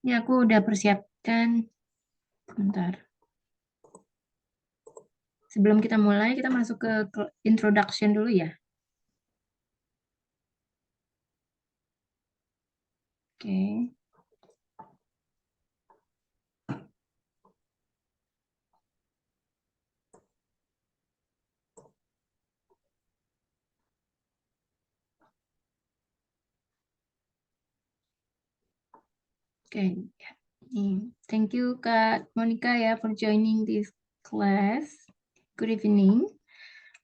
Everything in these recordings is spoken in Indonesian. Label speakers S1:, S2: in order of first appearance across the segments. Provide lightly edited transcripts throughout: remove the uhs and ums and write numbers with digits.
S1: Ini aku udah persiapkan. Bentar. Sebelum kita mulai, kita masuk ke introduction dulu ya. Oke. Oke. Thank you Kak Monica ya for joining this class. Good evening.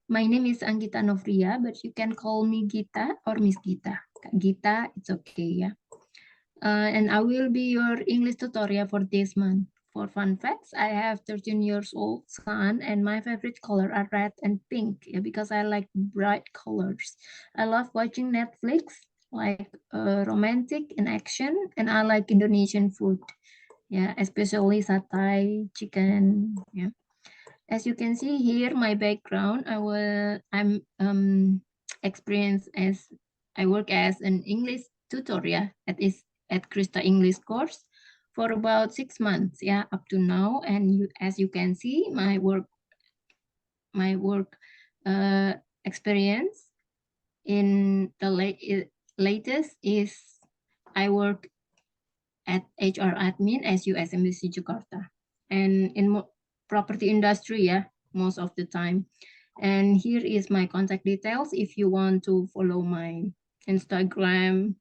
S1: My name is Anggita Novria, but you can call me Gita or Miss Gita. Kak Gita, it's okay ya. And I will be your English tutorial for this month. For fun facts, I have 13 years old son and my favorite color are red and pink because I like bright colors. I love watching Netflix, like romantic and action, and I like Indonesian food, especially satay, chicken. As you can see here, my background, I'm experienced as I work as an English tutorial at Krista English course for about 6 months, up to now. And as you can see, my work experience in the latest is I work at HR admin as USMBC Jakarta, and in property industry, most of the time. And here is my contact details if you want to follow my Instagram.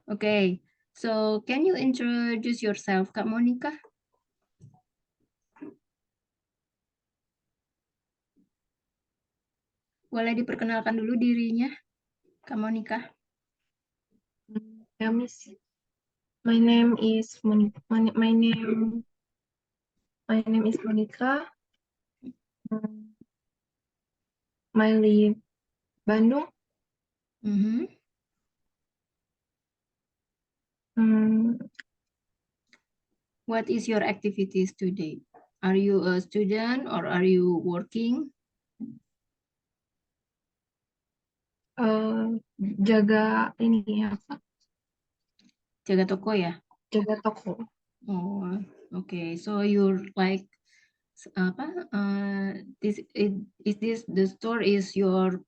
S1: Okay. So can you introduce yourself, Kak Monica? Boleh diperkenalkan dulu dirinya, Kak Monica?
S2: Yeah, Miss. My name is Monica. My name is Monica. My live Bandung.
S1: What is your activities today? Are you a student or are you working?
S2: Jaga ini apa?
S1: Jaga toko ya?
S2: Jaga toko.
S1: Oh, okay. So you're like apa? Is this the store is your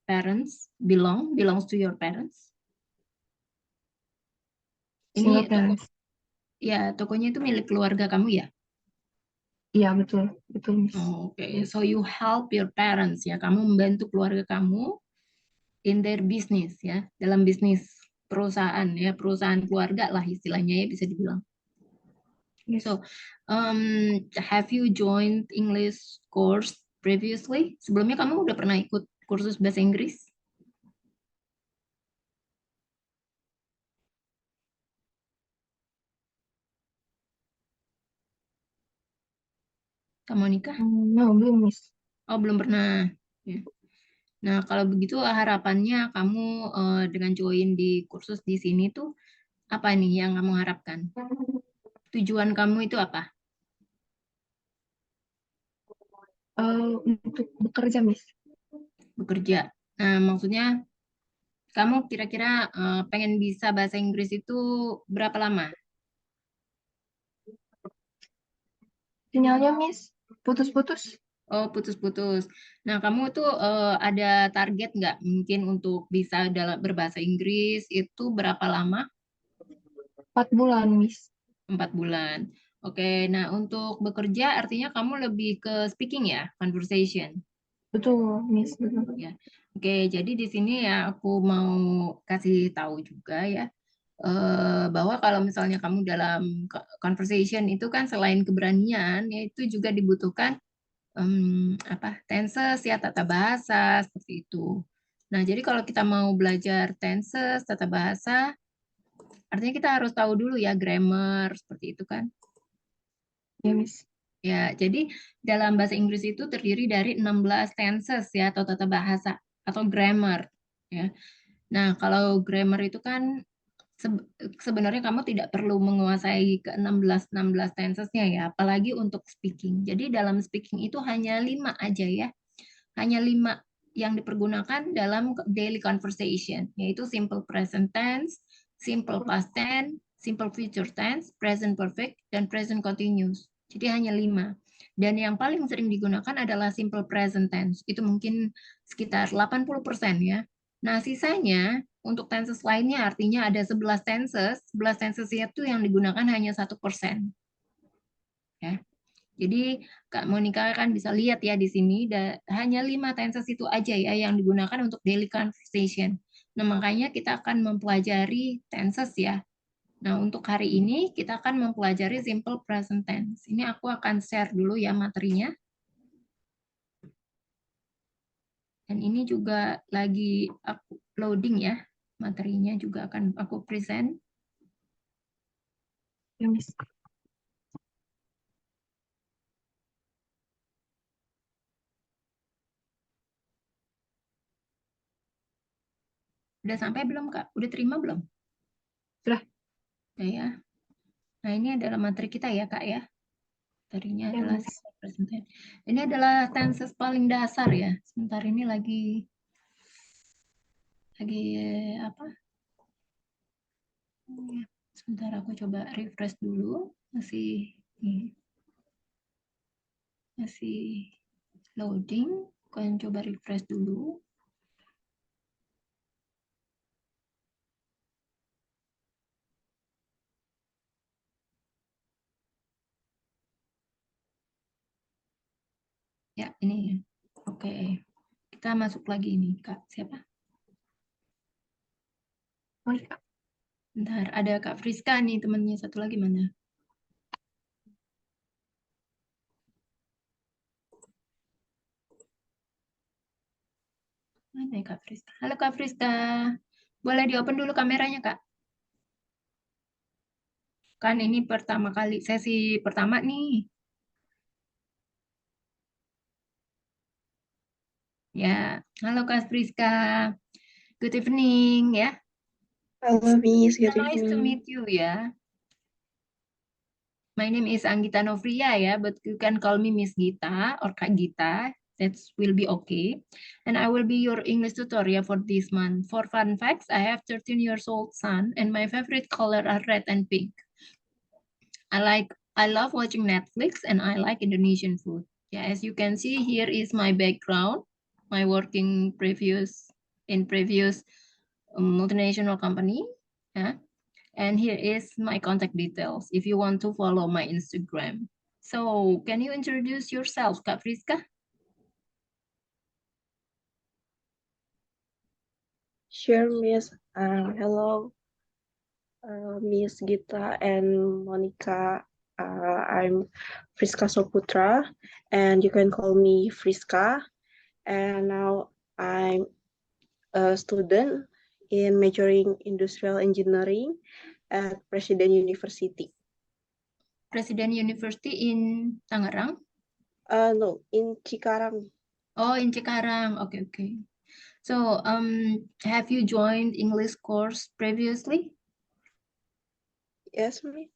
S1: parents belongs to your parents?
S2: Single
S1: Ini
S2: parents.
S1: tokonya itu milik keluarga kamu ya?
S2: Iya, betul, Miss.
S1: Oh, okay. So you help your parents ya. Kamu membantu keluarga kamu in their business ya, dalam bisnis perusahaan ya, perusahaan keluarga lah istilahnya ya bisa dibilang.
S2: Yes.
S1: So, have you joined English course previously? Sebelumnya kamu udah pernah ikut kursus bahasa Inggris? Kak Monica?
S2: No, belum, Miss.
S1: Oh, belum pernah. Ya. Nah, kalau begitu harapannya kamu dengan join di kursus di sini tuh apa nih yang kamu harapkan? Tujuan kamu itu apa?
S2: Untuk bekerja, Miss.
S1: Bekerja. Nah, maksudnya kamu kira-kira pengen bisa bahasa Inggris itu berapa lama?
S2: Sinyalnya, Miss. Putus-putus.
S1: Oh, putus-putus. Nah, kamu tuh ada target nggak mungkin untuk bisa berbahasa Inggris itu berapa lama?
S2: 4 bulan, Miss.
S1: 4 bulan. Oke, nah untuk bekerja artinya kamu lebih ke speaking ya, conversation.
S2: Betul, Miss. Betul.
S1: Ya. Oke, jadi di sini ya aku mau kasih tahu juga ya bahwa kalau misalnya kamu dalam conversation itu kan selain keberanian, ya itu juga dibutuhkan tenses ya, tata bahasa seperti itu. Nah, jadi kalau kita mau belajar tenses, tata bahasa, artinya kita harus tahu dulu ya grammar seperti itu kan.
S2: Ya, Miss.
S1: Ya, jadi dalam bahasa Inggris itu terdiri dari 16 tenses ya atau tata bahasa atau grammar ya. Nah, kalau grammar itu kan sebenarnya kamu tidak perlu menguasai ke 16 tensesnya ya, apalagi untuk speaking. Jadi dalam speaking itu hanya 5 aja ya. Hanya 5 yang dipergunakan dalam daily conversation, yaitu simple present tense, simple past tense, simple future tense, present perfect, dan present continuous. Jadi hanya 5. Dan yang paling sering digunakan adalah simple present tense. Itu mungkin sekitar 80% ya. Nah, sisanya untuk tenses lainnya artinya ada 11 tenses. 11 tenses itu yang digunakan hanya 1%. Ya. Jadi Kak Monica kan bisa lihat ya di sini hanya 5 tenses itu aja ya yang digunakan untuk daily conversation. Nah, makanya kita akan mempelajari tenses ya. Nah, untuk hari ini kita akan mempelajari simple present tense. Ini aku akan share dulu ya materinya. Dan ini juga lagi aku loading ya. Materinya juga akan aku present.
S2: Ya, Miss.
S1: Udah sampai belum, Kak? Udah terima belum?
S2: Sudah.
S1: Udah ya. Nah, ini adalah materi kita ya, Kak ya. Materinya
S2: Ya,
S1: adalah
S2: Miss.
S1: simple present tense. Ini adalah tenses paling dasar ya. Sebentar ini lagi apa? Sebentar aku coba refresh dulu. Masih loading. Kalian coba refresh dulu. Ya, ini. Oke. Kita masuk lagi ini, Kak. Siapa?
S2: Monica.
S1: Bentar, ada Kak Friska nih, temannya satu lagi mana? Mana ya Kak Friska? Halo Kak Friska. Boleh di-open dulu kameranya, Kak? Kan ini pertama kali, sesi pertama nih. Ya, halo Kak Friska. Good evening ya.
S2: Halo, Miss. Good
S1: Nice to
S2: evening.
S1: meet you ya. My name is Anggita Novria ya, but you can call me Miss Gita or Kak Gita. That will be okay. And I will be your English tutorial for this month. For fun facts, I have 13 years old son and my favorite color are red and pink. I love watching Netflix and I like Indonesian food. Yeah, as you can see, here is my background, my working previous multinational company. Yeah. And here is my contact details if you want to follow my Instagram. So, can you introduce yourself, Kak Friska?
S3: Sure, Miss. Hello, Miss Gita and Monica. I'm Friska Soputra, and you can call me Friska. And now I'm a student in majoring industrial engineering at President University.
S1: President University in Tangerang?
S3: No, in Cikarang.
S1: Oh, in Cikarang. Okay, okay. So, have you joined English course previously?
S3: Yes, Miss.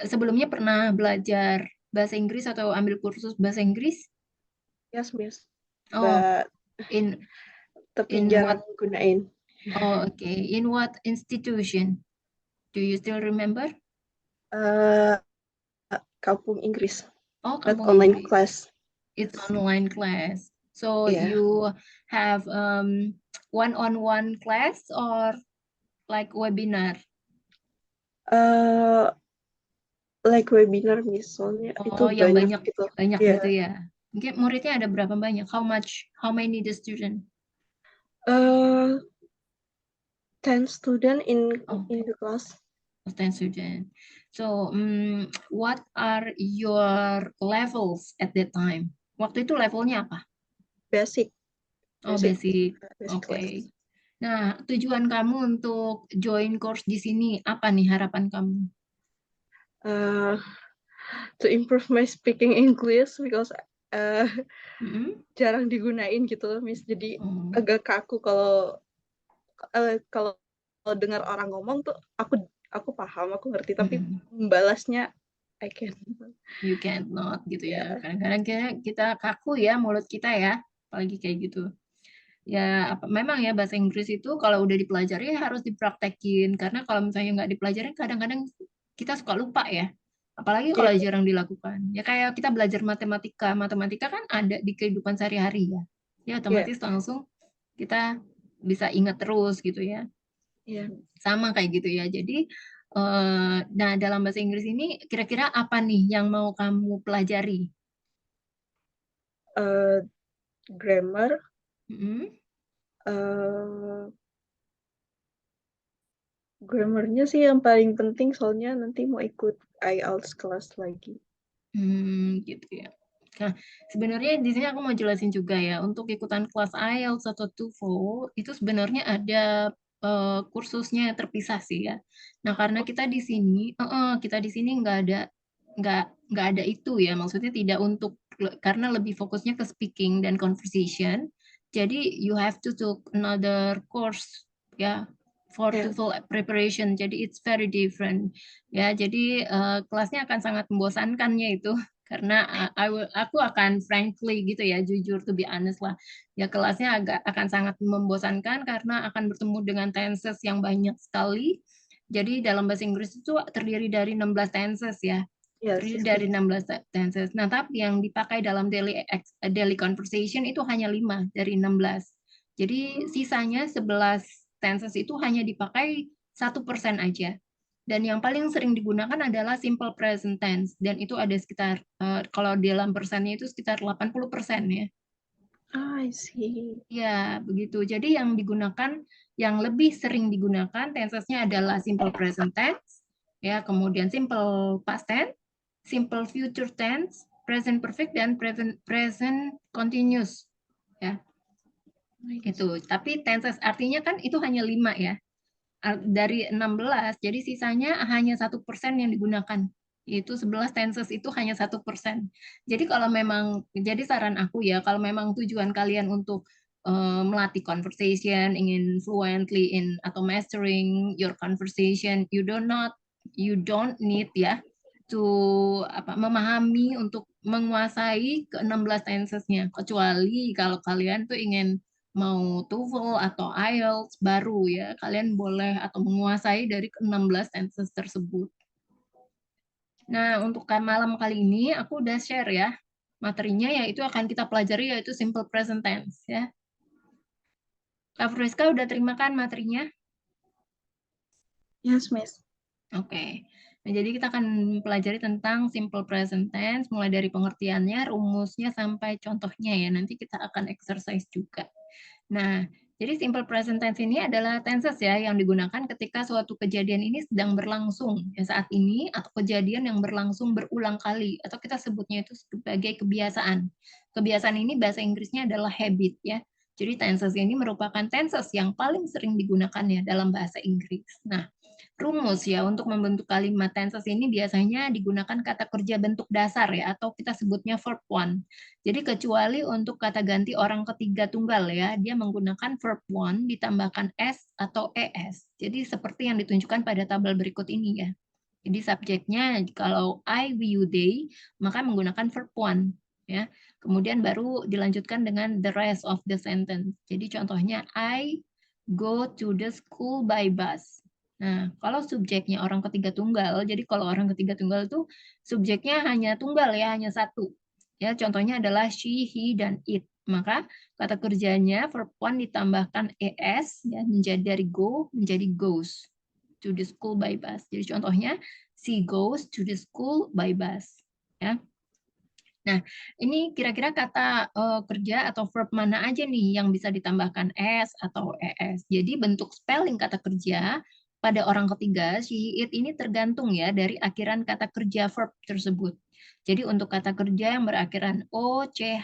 S1: Sebelumnya pernah belajar bahasa Inggris atau ambil kursus bahasa Inggris?
S3: Yes, Miss.
S1: Oh,
S3: But
S1: in
S3: jarang
S1: what?
S3: gunain.
S1: Oh, okay. In what institution? Do you still remember?
S3: Kampung Inggris.
S1: Oh,
S3: But
S1: Kampung
S3: online
S1: Inggris.
S3: class.
S1: It's online class. So
S3: Yeah.
S1: you have one-on-one class or like webinar?
S3: Like webinar misalnya itu
S1: Oh, yang
S3: banyak gitu.
S1: banyak
S3: Yeah.
S1: gitu ya. Mungkin muridnya ada berapa banyak? How many the student?
S3: 10 student in the class.
S1: 10 student. So, what are your levels at that time? Waktu itu levelnya apa?
S3: Basic.
S1: Oh, basic.
S3: Basic
S1: Oke.
S3: class.
S1: Nah, tujuan kamu untuk join course di sini apa nih harapan kamu?
S3: To improve my speaking English because jarang digunain gitu, Miss. Jadi agak kaku kalau dengar orang ngomong tuh aku paham, aku ngerti, tapi membalasnya I can't.
S1: You can't not gitu ya. Kadang-kadang kita kaku ya mulut kita ya, apalagi kayak gitu. Ya, memang ya bahasa Inggris itu kalau udah dipelajari harus dipraktekin. Karena kalau misalnya nggak dipelajarin, kadang-kadang kita suka lupa ya. Apalagi
S3: Iya,
S1: kalau jarang dilakukan. Ya kayak kita belajar matematika. Matematika kan ada di kehidupan sehari-hari ya. Ya
S3: iya,
S1: otomatis langsung kita bisa ingat terus gitu ya.
S3: iya.
S1: Sama kayak gitu ya. Jadi, nah dalam bahasa Inggris ini kira-kira apa nih yang mau kamu pelajari?
S3: Eh, grammar,
S1: Mm-mm.
S3: eh grammarnya sih yang paling penting soalnya nanti mau ikut IELTS kelas lagi.
S1: Gitu ya. Nah, sebenarnya di sini aku mau jelasin juga ya, untuk ikutan kelas IELTS atau TOEFL itu sebenarnya ada kursusnya terpisah sih ya. Nah, karena kita di sini nggak ada itu ya, maksudnya tidak untuk karena lebih fokusnya ke speaking dan conversation. Jadi you have to take another course ya for
S3: Ya,
S1: TOEFL preparation. Jadi it's very different. Ya, jadi kelasnya akan sangat membosankannya itu karena aku akan frankly gitu ya, jujur to be honest lah. Ya kelasnya akan sangat membosankan karena akan bertemu dengan tenses yang banyak sekali. Jadi dalam bahasa Inggris itu terdiri dari 16 tenses ya.
S3: ya,
S1: Terdiri dari
S3: 16.
S1: 16 tenses. Nah, tapi yang dipakai dalam daily conversation itu hanya 5 dari 16. Jadi sisanya 11 tenses itu hanya dipakai 1% aja. Dan yang paling sering digunakan adalah simple present tense. Dan itu ada sekitar, kalau dalam persennya itu sekitar 80% ya.
S3: I see.
S1: Ya, begitu. Jadi yang digunakan, yang lebih sering digunakan tensesnya adalah simple present tense, ya, kemudian simple past tense, simple future tense, present perfect, dan present continuous. Ya, itu. Tapi tenses artinya kan itu hanya 5 ya. Dari 16, jadi sisanya hanya 1% yang digunakan. Itu 11 tenses itu hanya 1%. Jadi kalau memang, jadi saran aku ya, kalau memang tujuan kalian untuk melatih conversation, ingin fluently in atau mastering your conversation, you don't need ya to memahami untuk menguasai ke-16 tensesnya. Kecuali kalau kalian tuh ingin mau TOEFL atau IELTS baru ya, kalian boleh atau menguasai dari ke-16 tenses tersebut. Nah, untuk malam kali ini aku udah share ya materinya, yaitu akan kita pelajari yaitu simple present tense ya. Kak Friska udah terima kan materinya?
S3: Yes, Miss.
S1: Oke. Nah, jadi kita akan pelajari tentang simple present tense mulai dari pengertiannya, rumusnya sampai contohnya ya. Nanti kita akan exercise juga. Nah, jadi simple present tense ini adalah tenses ya yang digunakan ketika suatu kejadian ini sedang berlangsung ya saat ini, atau kejadian yang berlangsung berulang kali, atau kita sebutnya itu sebagai kebiasaan. Kebiasaan ini bahasa Inggrisnya adalah habit ya. Jadi tenses ini merupakan tenses yang paling sering digunakan ya dalam bahasa Inggris. Nah, rumus ya untuk membentuk kalimat tenses ini biasanya digunakan kata kerja bentuk dasar ya, atau kita sebutnya verb one. Jadi kecuali untuk kata ganti orang ketiga tunggal ya, dia menggunakan verb one ditambahkan s atau es. Jadi seperti yang ditunjukkan pada tabel berikut ini ya. Jadi subjeknya kalau I, we, you, they, maka menggunakan verb one ya. Kemudian baru dilanjutkan dengan the rest of the sentence. Jadi contohnya I go to the school by bus. Nah, kalau subjeknya orang ketiga tunggal, jadi kalau orang ketiga tunggal itu subjeknya hanya tunggal ya, hanya satu. Ya, contohnya adalah she, he, dan it. Maka kata kerjanya verb one ditambahkan es ya, menjadi dari go menjadi goes to the school by bus. Jadi contohnya she goes to the school by bus. Ya. Nah, ini kira-kira kata kerja atau verb mana aja nih yang bisa ditambahkan s atau es. Jadi bentuk spelling kata kerja pada orang ketiga, she, it ini tergantung ya dari akhiran kata kerja verb tersebut. Jadi untuk kata kerja yang berakhiran o, ch,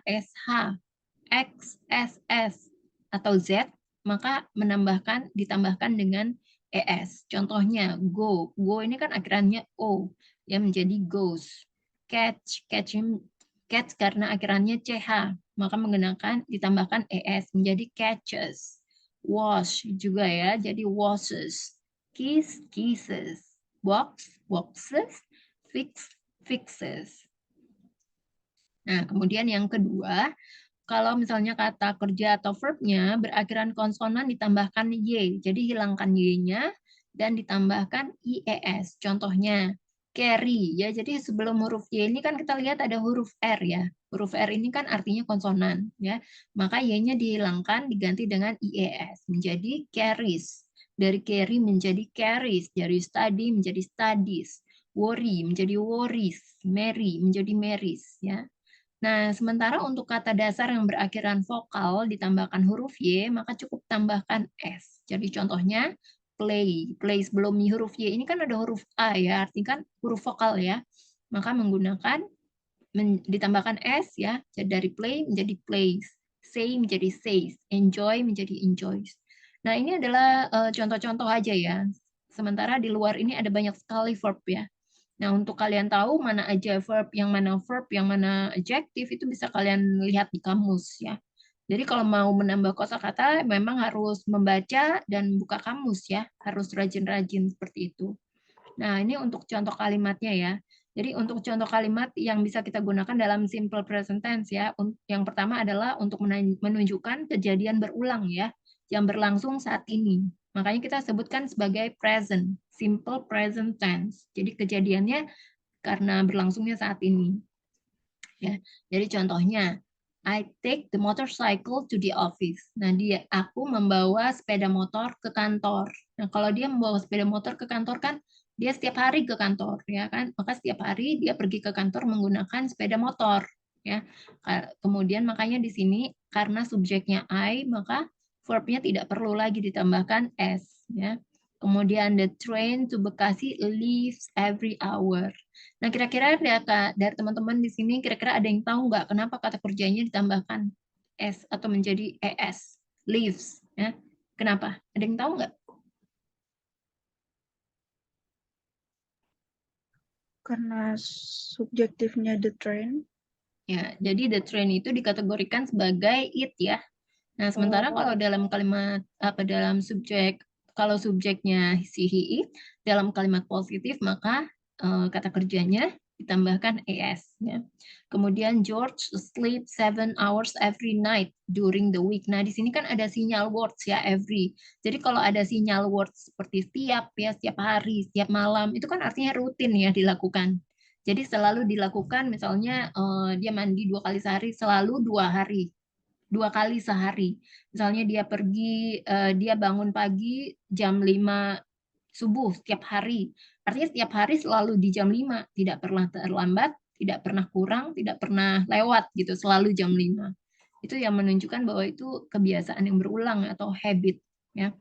S1: sh, x, ss, atau z, maka ditambahkan dengan es. Contohnya go. Go ini kan akhirannya o, ya menjadi goes. Catch, catch karena akhirannya ch, maka ditambahkan es menjadi catches. Wash juga ya, jadi washes. Kiss, kisses. Box, boxes. Fix, fixes. Nah, kemudian yang kedua, kalau misalnya kata kerja atau verbnya berakhiran konsonan ditambahkan y, jadi hilangkan y-nya dan ditambahkan ies. Contohnya carry ya, jadi sebelum huruf y ini kan kita lihat ada huruf r ya. Huruf r ini kan artinya konsonan ya, maka y-nya dihilangkan diganti dengan ies menjadi carries. Dari carry menjadi carries, dari study menjadi studies, worry menjadi worries, marry menjadi marries ya. Nah, sementara untuk kata dasar yang berakhiran vokal ditambahkan huruf Y, maka cukup tambahkan S. Jadi contohnya, play. Play sebelum huruf Y ini kan ada huruf A ya, artinya kan huruf vokal ya. Maka menggunakan, ditambahkan S ya, jadi dari play menjadi plays. Say menjadi says. Enjoy menjadi enjoys. Nah, ini adalah contoh-contoh aja ya. Sementara di luar ini ada banyak sekali verb ya. Nah, untuk kalian tahu mana aja verb, yang mana adjektif, itu bisa kalian lihat di kamus ya. Jadi kalau mau menambah kosakata memang harus membaca dan buka kamus ya, harus rajin-rajin seperti itu. Nah, ini untuk contoh kalimatnya ya. Jadi untuk contoh kalimat yang bisa kita gunakan dalam simple present tense ya. Yang pertama adalah untuk menunjukkan kejadian berulang ya, yang berlangsung saat ini. Makanya kita sebutkan sebagai present, simple present tense. Jadi kejadiannya karena berlangsungnya saat ini. Ya. Jadi contohnya, I take the motorcycle to the office. Nah, aku membawa sepeda motor ke kantor. Nah, kalau dia membawa sepeda motor ke kantor kan dia setiap hari ke kantor, ya kan? Maka setiap hari dia pergi ke kantor menggunakan sepeda motor, ya. Kemudian makanya di sini karena subjeknya I, maka verbnya tidak perlu lagi ditambahkan S, ya. Kemudian the train to Bekasi leaves every hour. Nah, kira-kira dari teman-teman di sini kira-kira ada yang tahu nggak kenapa kata kerjanya ditambahkan S atau menjadi ES, leaves, ya? Kenapa? Ada yang tahu nggak?
S3: Karena subjektifnya the train.
S1: Ya, jadi the train itu dikategorikan sebagai it ya. Nah, sementara kalau dalam kalimat dalam subjek, kalau subjeknya si he it, dalam kalimat positif maka kata kerjanya ditambahkan es ya. Kemudian George sleep 7 hours every night during the week. Nah, di sini kan ada sinyal words ya, every. Jadi kalau ada sinyal words seperti setiap ya, setiap hari, setiap malam, itu kan artinya rutin ya dilakukan. Jadi selalu dilakukan, misalnya dia mandi 2 kali sehari, selalu 2 hari, 2 kali sehari. Misalnya dia pergi, dia bangun pagi jam 5 subuh setiap hari. Artinya setiap hari selalu di jam 5, tidak pernah terlambat, tidak pernah kurang, tidak pernah lewat gitu, selalu jam 5. Itu yang menunjukkan bahwa itu kebiasaan yang berulang atau habit ya.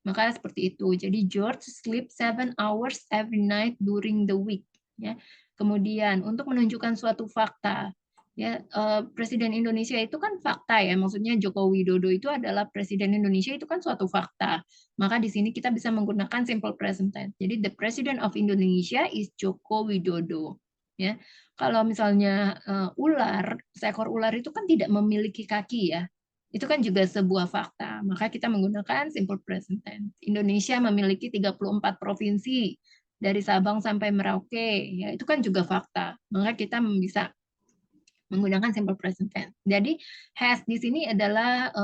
S1: Maka seperti itu. Jadi George sleep 7 hours every night during the week ya. Kemudian untuk menunjukkan suatu fakta ya, Presiden Indonesia itu kan fakta ya, maksudnya Joko Widodo itu adalah Presiden Indonesia, itu kan suatu fakta. Maka di sini kita bisa menggunakan simple present tense. Jadi the President of Indonesia is Joko Widodo ya. Kalau misalnya ular, seekor ular itu kan tidak memiliki kaki ya. Itu kan juga sebuah fakta. Maka kita menggunakan simple present tense. Indonesia memiliki 34 provinsi dari Sabang sampai Merauke, ya itu kan juga fakta. Maka kita bisa menggunakan simple present tense. Jadi has di sini adalah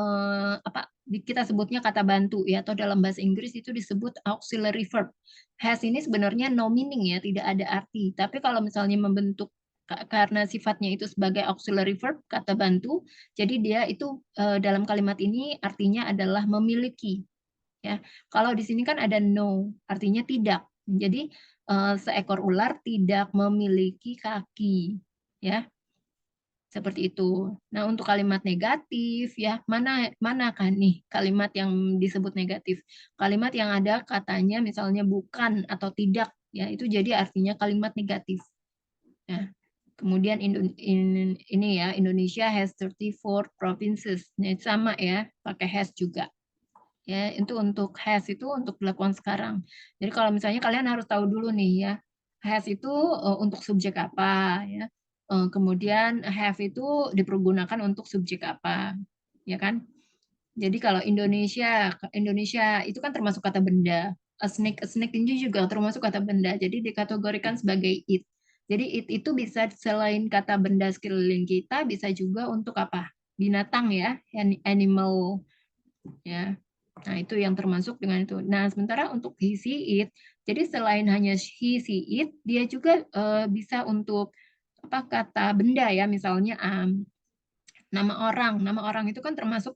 S1: kita sebutnya kata bantu ya, atau dalam bahasa Inggris itu disebut auxiliary verb. Has ini sebenarnya no meaning ya, tidak ada arti. Tapi kalau misalnya membentuk karena sifatnya itu sebagai auxiliary verb, kata bantu, jadi dia itu dalam kalimat ini artinya adalah memiliki. Ya, kalau di sini kan ada no, artinya tidak. Jadi seekor ular tidak memiliki kaki, ya. Seperti itu. Nah, untuk kalimat negatif ya, manakah nih kalimat yang disebut negatif? Kalimat yang ada katanya misalnya bukan atau tidak ya, itu jadi artinya kalimat negatif. Nah, kemudian ini ya, Indonesia has 34 provinces. Nah, sama ya, pakai has juga. Ya, itu untuk has itu untuk dilakukan sekarang. Jadi kalau misalnya kalian harus tahu dulu nih ya, has itu untuk subjek apa ya. Kemudian have itu dipergunakan untuk subjek apa, ya kan? Jadi kalau Indonesia itu kan termasuk kata benda. A snake ini juga termasuk kata benda. Jadi dikategorikan sebagai it. Jadi it itu bisa selain kata benda sekeliling kita, bisa juga untuk apa? binatang ya, animal ya. Nah, itu yang termasuk dengan itu. Nah, sementara untuk he, she, it, jadi selain hanya he, she, it, dia juga bisa untuk apa kata benda ya, misalnya nama orang. Nama orang itu kan termasuk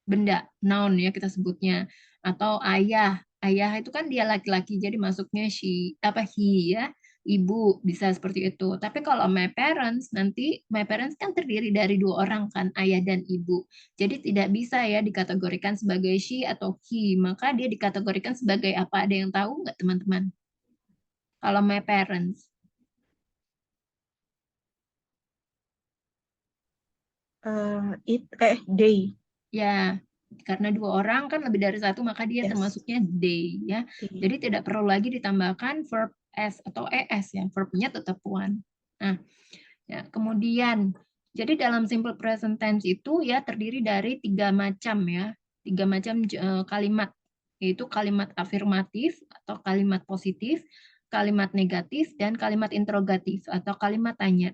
S1: benda, noun ya kita sebutnya. Atau ayah. Ayah itu kan dia laki-laki, jadi masuknya she, apa he ya. Ibu bisa seperti itu. Tapi kalau my parents, nanti my parents kan terdiri dari dua orang kan, ayah dan ibu. Jadi tidak bisa ya dikategorikan sebagai she atau he. Maka dia dikategorikan sebagai apa? Ada yang tahu nggak teman-teman? Kalau my parents.
S2: They.
S1: Ya, karena dua orang kan lebih dari satu, maka dia
S2: Yes.
S1: termasuknya they ya.
S2: They.
S1: Jadi tidak perlu lagi ditambahkan verb s atau es ya, verbnya tetap one. Nah, ya, kemudian jadi dalam simple present tense itu ya terdiri dari tiga macam ya, tiga macam kalimat, yaitu kalimat afirmatif atau kalimat positif, kalimat negatif, dan kalimat interrogatif atau kalimat tanya.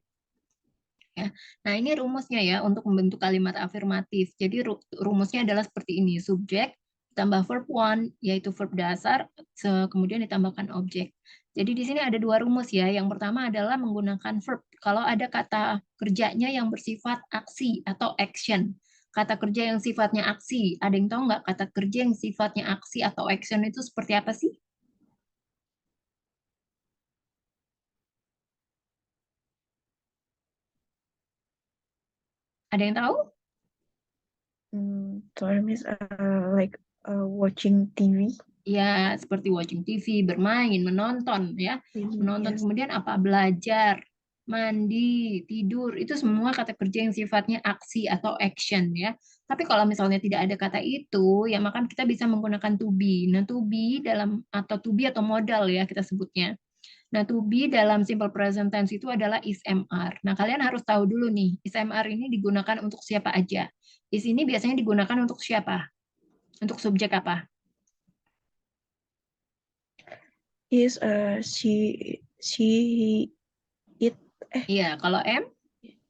S1: Ya. Nah, ini rumusnya ya untuk membentuk kalimat afirmatif. Jadi rumusnya adalah seperti ini. Subjek tambah verb one, yaitu verb dasar, kemudian ditambahkan objek. Jadi di sini ada dua rumus ya. Yang pertama adalah menggunakan verb. Kalau ada kata kerjanya yang bersifat aksi atau action. Kata kerja yang sifatnya aksi. Ada yang tahu nggak kata kerja yang sifatnya aksi atau action itu seperti apa sih? Ada yang tahu?
S2: Sorry, Miss. Like watching TV.
S1: Ya, seperti watching TV, bermain, menonton ya. Menonton
S2: Yes.
S1: kemudian apa? Belajar, mandi, tidur, itu semua kata kerja yang sifatnya aksi atau action ya. Tapi kalau misalnya tidak ada kata itu, ya maka kita bisa menggunakan to be. Nah, to be dalam atau to be atau modal ya kita sebutnya. Nah, to be dalam simple present tense itu adalah is MR. Nah, kalian harus tahu dulu nih, is MR ini digunakan untuk siapa aja. Is ini biasanya digunakan untuk siapa? Untuk subjek apa?
S2: Is she it.
S1: Iya, kalau M,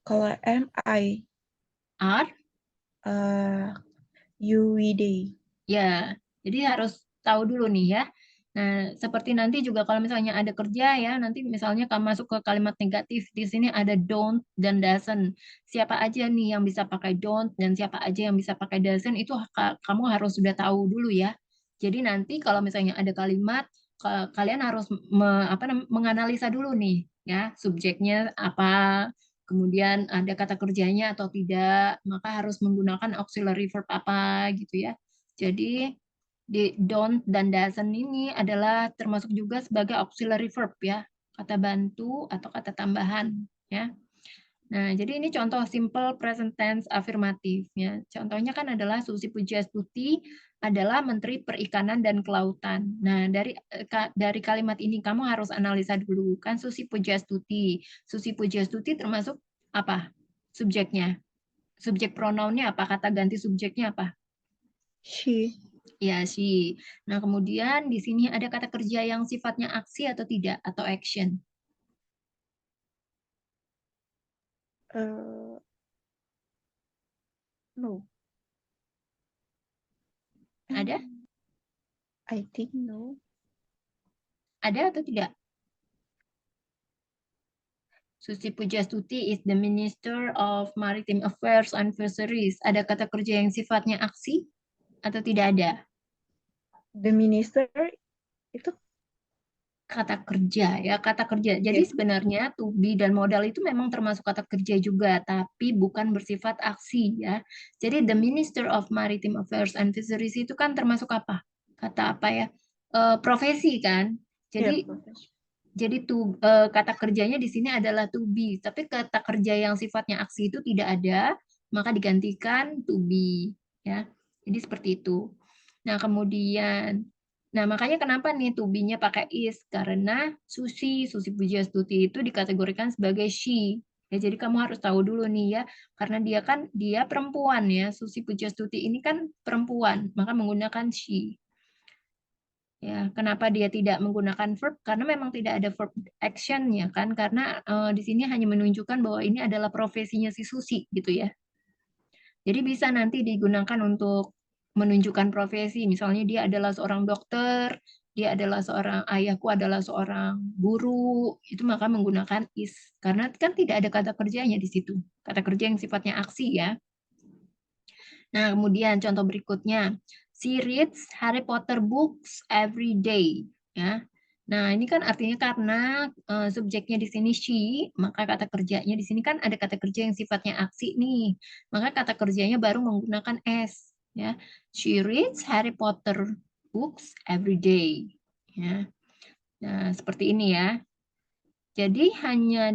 S2: Kalau I
S1: R,
S2: you we they.
S1: ya, jadi harus tahu dulu nih ya. Nah, seperti nanti juga kalau misalnya ada kerja ya, nanti misalnya kamu masuk ke kalimat negatif, di sini ada don't dan doesn't. Siapa aja nih yang bisa pakai don't dan siapa aja yang bisa pakai doesn't itu kamu harus sudah tahu dulu ya. Jadi nanti kalau misalnya ada kalimat, kalian harus menganalisa dulu nih ya, subjeknya apa, kemudian ada kata kerjanya atau tidak, maka harus menggunakan auxiliary verb apa gitu ya. Jadi di don't dan doesn't ini adalah termasuk juga sebagai auxiliary verb ya, kata bantu atau kata tambahan ya. Nah, jadi ini contoh simple present tense afirmatif ya. Contohnya kan adalah Susi Pujiastuti adalah Menteri Perikanan dan Kelautan. Nah, dari kalimat ini kamu harus analisa dulu kan Susi Pujiastuti. Susi Pujiastuti termasuk apa? Subjeknya. Subjek pronounnya apa? Kata ganti subjeknya apa?
S2: She.
S1: Ya, sih. Nah, kemudian di sini ada kata kerja yang sifatnya aksi atau tidak, atau action.
S2: No.
S1: Ada?
S2: I think no.
S1: Ada atau tidak? Susi Pujastuti is the Minister of Maritime Affairs and Fisheries. Ada kata kerja yang sifatnya aksi atau tidak ada?
S2: The minister itu
S1: Kata kerja ya, kata kerja. Jadi
S2: yes.
S1: sebenarnya to be dan modal itu memang termasuk kata kerja juga, tapi bukan bersifat aksi ya. Jadi the Minister of Maritime Affairs and Fisheries itu kan termasuk apa? Kata apa ya? Profesi kan.
S2: Yeah,
S1: Jadi
S2: profession.
S1: kata kerjanya di sini adalah to be, tapi kata kerja yang sifatnya aksi itu tidak ada, maka digantikan to be ya. Jadi seperti itu. Nah, kemudian makanya kenapa nih to be-nya pakai is? Karena Susi Pujiastuti itu dikategorikan sebagai she. Ya, jadi kamu harus tahu dulu nih ya, karena dia perempuan ya. Susi Pujiastuti ini kan perempuan, maka menggunakan she. Ya, kenapa dia tidak menggunakan verb? Karena memang tidak ada verb action ya kan? Karena di sini hanya menunjukkan bahwa ini adalah profesinya si Susi gitu ya. Jadi bisa nanti digunakan untuk menunjukkan profesi. Misalnya dia adalah seorang dokter, dia adalah seorang ayahku adalah seorang guru, itu maka menggunakan is. Karena kan tidak ada kata kerjanya di situ. Kata kerja yang sifatnya aksi ya. Nah, kemudian contoh berikutnya. She reads Harry Potter books every day. Ya. Nah, ini kan artinya karena subjeknya di sini she, maka kata kerjanya di sini kan ada kata kerja yang sifatnya aksi nih. Maka kata kerjanya baru menggunakan s. Ya. She reads Harry Potter books every day. Ya. Nah, seperti ini ya. Jadi hanya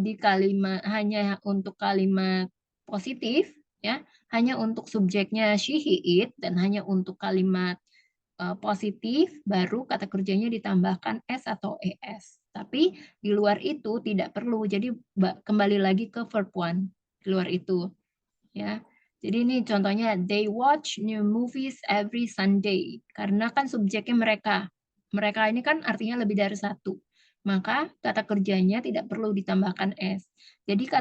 S1: untuk kalimat positif ya, hanya untuk subjeknya she, he, it, dan hanya untuk kalimat positif baru kata kerjanya ditambahkan s atau es. Tapi di luar itu tidak perlu. Jadi kembali lagi ke verb one di luar itu ya. Jadi ini contohnya they watch new movies every Sunday. Karena kan subjeknya mereka. Mereka ini kan artinya lebih dari satu. Maka kata kerjanya tidak perlu ditambahkan s. Jadi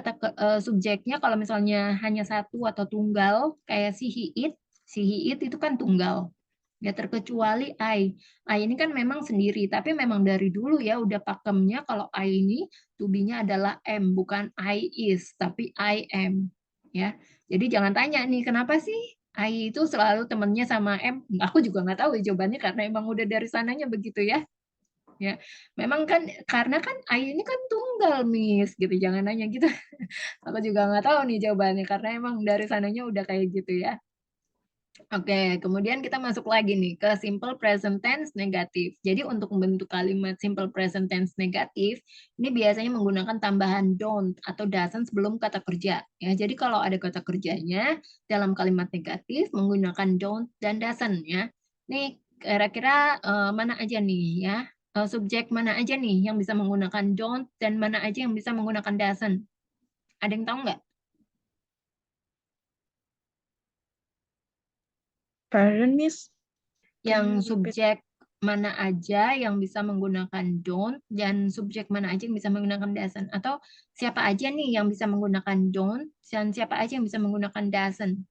S1: subjeknya kalau misalnya hanya satu atau tunggal kayak si he it itu kan tunggal. Ya terkecuali I. I ini kan memang sendiri, tapi memang dari dulu ya udah pakemnya kalau I ini to be-nya adalah am, bukan I is, tapi I am. Ya. Jadi jangan tanya nih, kenapa sih I itu selalu temennya sama M? Aku juga nggak tahu jawabannya karena emang udah dari sananya begitu ya. Ya, memang kan karena kan I ini kan tunggal, Miss, gitu. Jangan nanya gitu. Aku juga nggak tahu nih jawabannya karena emang dari sananya udah kayak gitu ya. Oke, kemudian kita masuk lagi nih ke simple present tense negatif. Jadi untuk membentuk kalimat simple present tense negatif, ini biasanya menggunakan tambahan don't atau doesn't sebelum kata kerja. Ya, jadi kalau ada kata kerjanya dalam kalimat negatif menggunakan don't dan doesn't ya. Nih kira-kira mana aja nih ya? Subjek mana aja nih yang bisa menggunakan don't dan mana aja yang bisa menggunakan doesn't? Ada yang tahu nggak?
S2: Pardon, Miss.
S1: Yang
S2: Can you repeat?
S1: subjek mana aja yang bisa menggunakan don't dan subjek mana aja yang bisa menggunakan doesn't, atau siapa aja nih yang bisa menggunakan don't dan siapa aja yang bisa menggunakan doesn't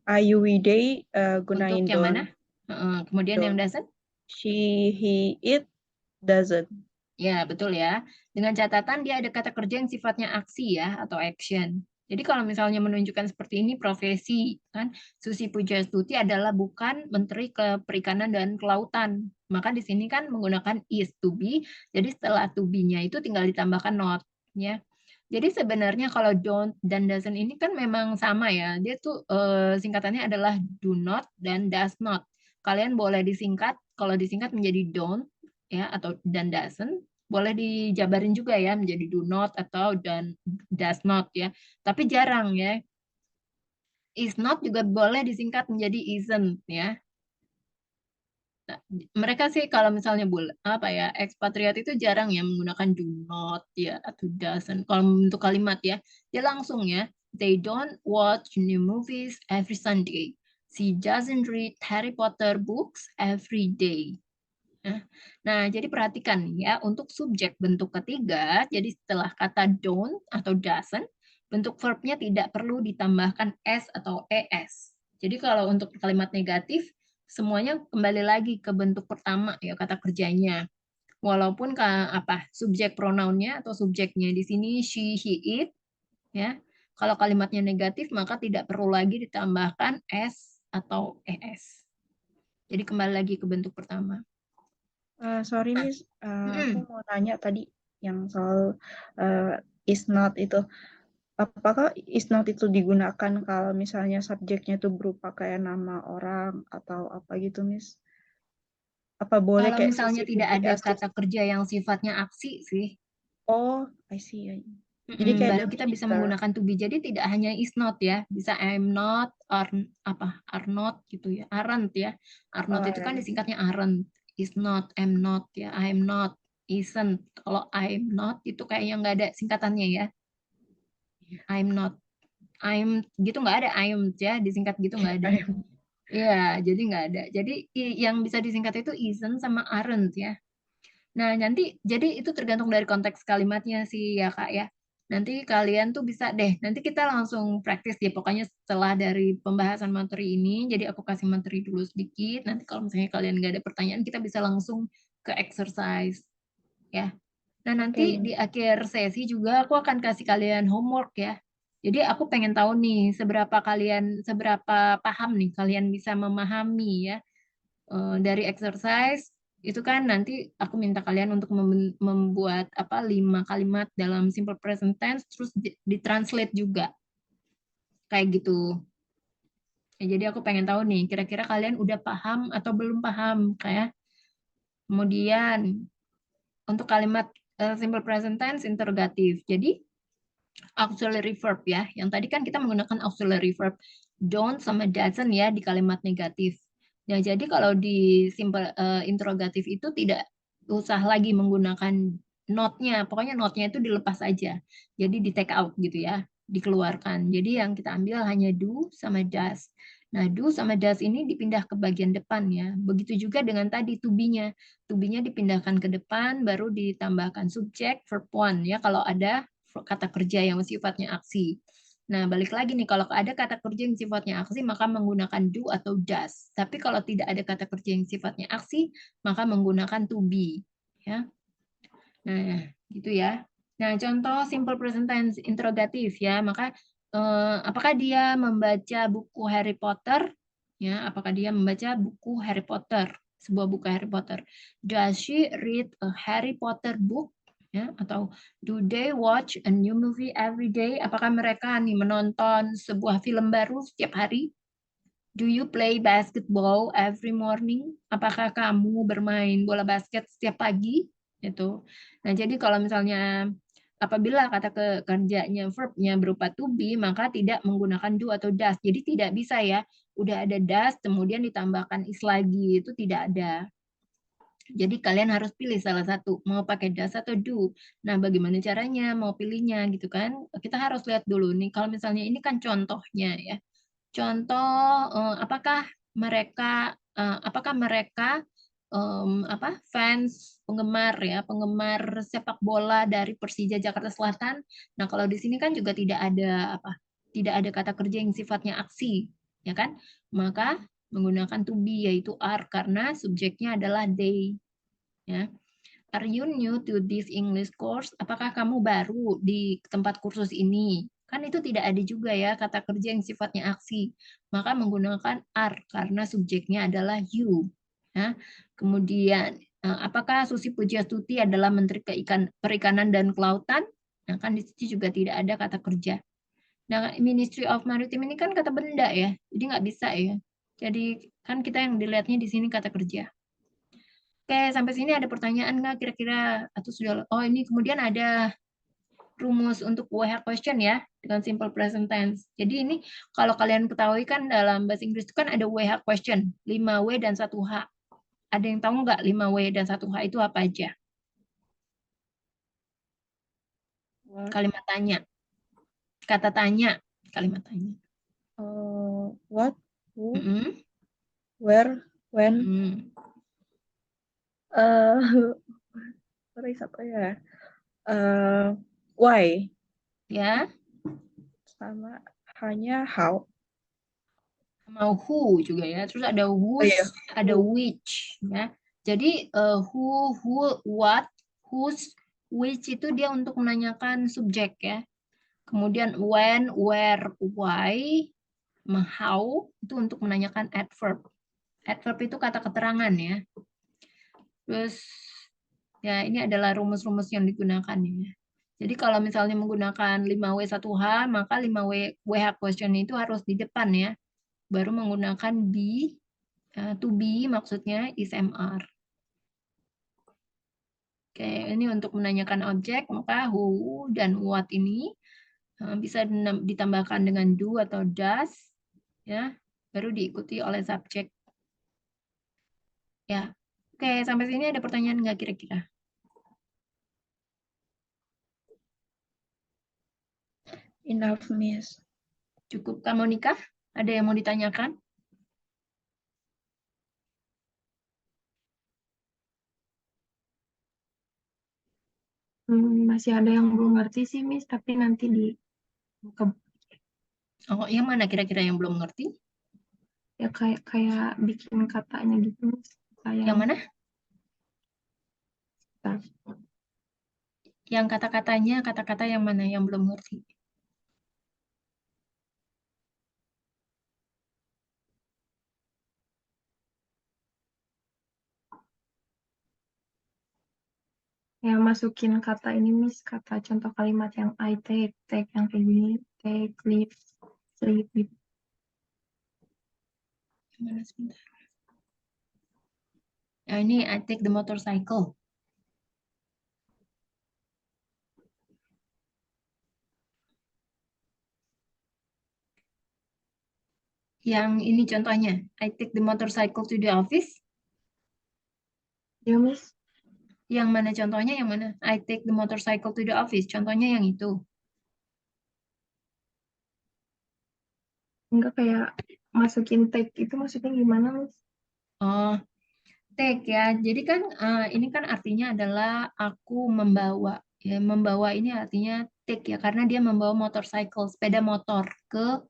S2: Ayu Widay
S1: untuk
S2: gunain
S1: yang mana?
S2: don't.
S1: Kemudian yang
S2: Don't.
S1: doesn't?
S2: She, he, it doesn't.
S1: Ya, betul ya. Dengan catatan dia ada kata kerja yang sifatnya aksi ya atau action. Jadi kalau misalnya menunjukkan seperti ini profesi kan Susi Pujastuti adalah bukan Menteri Perikanan dan Kelautan. Maka di sini kan menggunakan is to be. Jadi setelah to be-nya itu tinggal ditambahkan not ya. Jadi sebenarnya kalau don't dan doesn't ini kan memang sama ya. Dia tuh singkatannya adalah do not dan does not. Kalian boleh disingkat, kalau disingkat menjadi don't ya atau dan doesn't, boleh dijabarin juga ya menjadi do not atau dan does not ya. Tapi jarang ya. Is not juga boleh disingkat menjadi isn't ya. Nah, mereka sih kalau misalnya apa ya ekspatriat itu jarang ya menggunakan do not ya atau doesn't. Kalau untuk kalimat ya, dia langsung ya. They don't watch new movies every Sunday. She doesn't read Harry Potter books every day. Nah, jadi perhatikan ya, untuk subjek bentuk ketiga, jadi setelah kata don't atau doesn't, bentuk verbnya tidak perlu ditambahkan s atau es. Jadi kalau untuk kalimat negatif, semuanya kembali lagi ke bentuk pertama ya kata kerjanya. Walaupun subjek pronounnya atau subjeknya di sini she, he, it, ya. Kalau kalimatnya negatif maka tidak perlu lagi ditambahkan s atau es. Jadi kembali lagi ke bentuk pertama.
S2: Sorry, Miss. Aku
S1: Mm-mm.
S2: mau tanya tadi yang soal is not itu. Apakah is not itu digunakan kalau misalnya subjeknya itu berupa kayak nama orang atau apa gitu, Miss? Apa boleh
S1: Kalau
S2: kayak
S1: misalnya
S2: Susi
S1: tidak ada kata
S2: Pujiastuti?
S1: kerja yang sifatnya aksi sih,
S2: Oh, I see. Jadi kayak
S1: baru kita bisa
S2: definiter.
S1: menggunakan to be. Jadi tidak hanya is not ya, bisa am not, are not gitu ya, aren't ya. Are not itu kan disingkatnya aren't, is not, am not ya, I'm not, isn't. Kalau I'm not itu kayaknya nggak ada singkatannya ya, I'm not, I'm gitu nggak ada, I'm ya disingkat gitu nggak ada. Iya, jadi nggak ada. Jadi yang bisa disingkat itu isn't sama aren't ya. Nah, nanti jadi itu tergantung dari konteks kalimatnya sih ya Kak ya. Nanti kalian tuh bisa deh, nanti kita langsung praktis ya, pokoknya setelah dari pembahasan materi ini, jadi aku kasih materi dulu sedikit, nanti kalau misalnya kalian nggak ada pertanyaan, kita bisa langsung ke exercise, ya. Nah, nanti
S2: Oke.
S1: di akhir sesi juga aku akan kasih kalian homework ya. Jadi aku pengen tahu nih, seberapa paham nih kalian bisa memahami ya dari exercise itu kan nanti aku minta kalian untuk membuat 5 kalimat dalam simple present tense terus ditranslate juga kayak gitu. Ya, jadi aku pengen tahu nih kira-kira kalian udah paham atau belum paham kayak. Kemudian untuk kalimat simple present tense interrogatif. Jadi auxiliary verb ya. Yang tadi kan kita menggunakan auxiliary verb don't sama doesn't ya di kalimat negatif. Ya, jadi kalau di simple interrogatif itu tidak usah lagi menggunakan not-nya. Pokoknya not-nya itu dilepas aja. Jadi di take out gitu ya, dikeluarkan. Jadi yang kita ambil hanya do sama does. Nah, do sama does ini dipindah ke bagian depan ya. Begitu juga dengan tadi to be-nya. To be-nya dipindahkan ke depan, baru ditambahkan subjek, verb one ya. Kalau ada kata kerja yang sifatnya aksi. Nah, balik lagi nih, kalau ada kata kerja yang sifatnya aksi, maka menggunakan do atau does. Tapi kalau tidak ada kata kerja yang sifatnya aksi, maka menggunakan to be. Ya. Nah, gitu ya. Nah, contoh simple present tense interrogatif ya. Maka apakah dia membaca buku Harry Potter? Ya, apakah dia membaca buku Harry Potter? Sebuah buku Harry Potter. Does she read a Harry Potter book? Ya, atau do they watch a new movie every day? Apakah mereka nih menonton sebuah film baru setiap hari? Do you play basketball every morning? Apakah kamu bermain bola basket setiap pagi? Itu. Nah, jadi kalau misalnya apabila kata kerjanya verbnya berupa to be, maka tidak menggunakan do atau does. Jadi tidak bisa ya, udah ada does, kemudian ditambahkan is lagi, itu tidak ada. Jadi kalian harus pilih salah satu, mau pakai does atau do. Nah, bagaimana caranya, mau pilihnya gitu kan? Kita harus lihat dulu nih, kalau misalnya ini kan contohnya ya. Contoh apakah mereka fans penggemar ya, penggemar sepak bola dari Persija Jakarta Selatan. Nah, kalau di sini kan juga tidak ada kata kerja yang sifatnya aksi, ya kan? Maka menggunakan to be yaitu are karena subjeknya adalah they, ya. Are you new to this English course? Apakah kamu baru di tempat kursus ini? Kan itu tidak ada juga ya kata kerja yang sifatnya aksi. Maka menggunakan are karena subjeknya adalah you. Ya. Kemudian, apakah Susi Pujiastuti adalah Menteri Perikanan dan Kelautan? Nah, kan di situ juga tidak ada kata kerja. Nah, Ministry of Maritime ini kan kata benda ya, jadi nggak bisa ya. Jadi kan kita yang dilihatnya di sini kata kerja. Oke, sampai sini ada pertanyaan nggak kira-kira? Atau sudah? Oh, ini kemudian ada rumus untuk WH question ya, dengan simple present tense. Jadi ini kalau kalian ketahui kan dalam bahasa Inggris itu kan ada WH question, 5W dan 1H. Ada yang tahu nggak 5W dan 1H itu apa aja? Kalimat tanya. Kata tanya, kalimat tanya.
S2: What, who,
S1: Mm-mm.
S2: where, when,
S1: Mm-mm.
S2: sorry satu ya. Why
S1: Ya,
S2: sama hanya how.
S1: mau who juga ya. Terus ada whose,
S2: Iya.
S1: ada
S2: Who.
S1: which ya. Jadi who, what, whose, which itu dia untuk menanyakan subjek ya. Kemudian when, where, why, how itu untuk menanyakan adverb. Adverb itu kata keterangan ya. Terus ya ini adalah rumus-rumus yang digunakan ya. Jadi kalau misalnya menggunakan 5W1H, maka 5WH question itu harus di depan ya. Baru menggunakan be, to be maksudnya is MR. Oke, ini untuk menanyakan objek, maka who dan what ini bisa ditambahkan dengan do atau does, ya, baru diikuti oleh subjek. Ya, oke, sampai sini ada pertanyaan nggak kira-kira?
S2: Enough, Miss.
S1: Cukup, Kak Monica? Ada yang mau ditanyakan?
S4: masih ada yang belum ngerti sih, Miss, tapi nanti
S1: Oh, yang mana kira-kira yang belum ngerti?
S4: ya kayak bikin katanya gitu, Miss.
S1: Yang mana?
S4: Bentar.
S1: Yang kata-katanya, kata-kata yang mana yang belum ngerti?
S4: Yang masukin kata ini, Miss, kata contoh kalimat yang I take yang kayak gini, take, leave, sleep gitu.
S1: Yang mana sebentar? Ya, ini I take the motorcycle. Yang ini contohnya, I take the motorcycle to the office.
S4: Ya, Miss.
S1: Yang mana contohnya yang mana? I take the motorcycle to the office. Contohnya yang itu.
S4: Enggak kayak masukin take itu maksudnya gimana, Miss?
S1: Oh, take ya. Jadi kan ini kan artinya adalah aku membawa. Ya, membawa ini artinya take ya karena dia membawa motorcycle, sepeda motor ke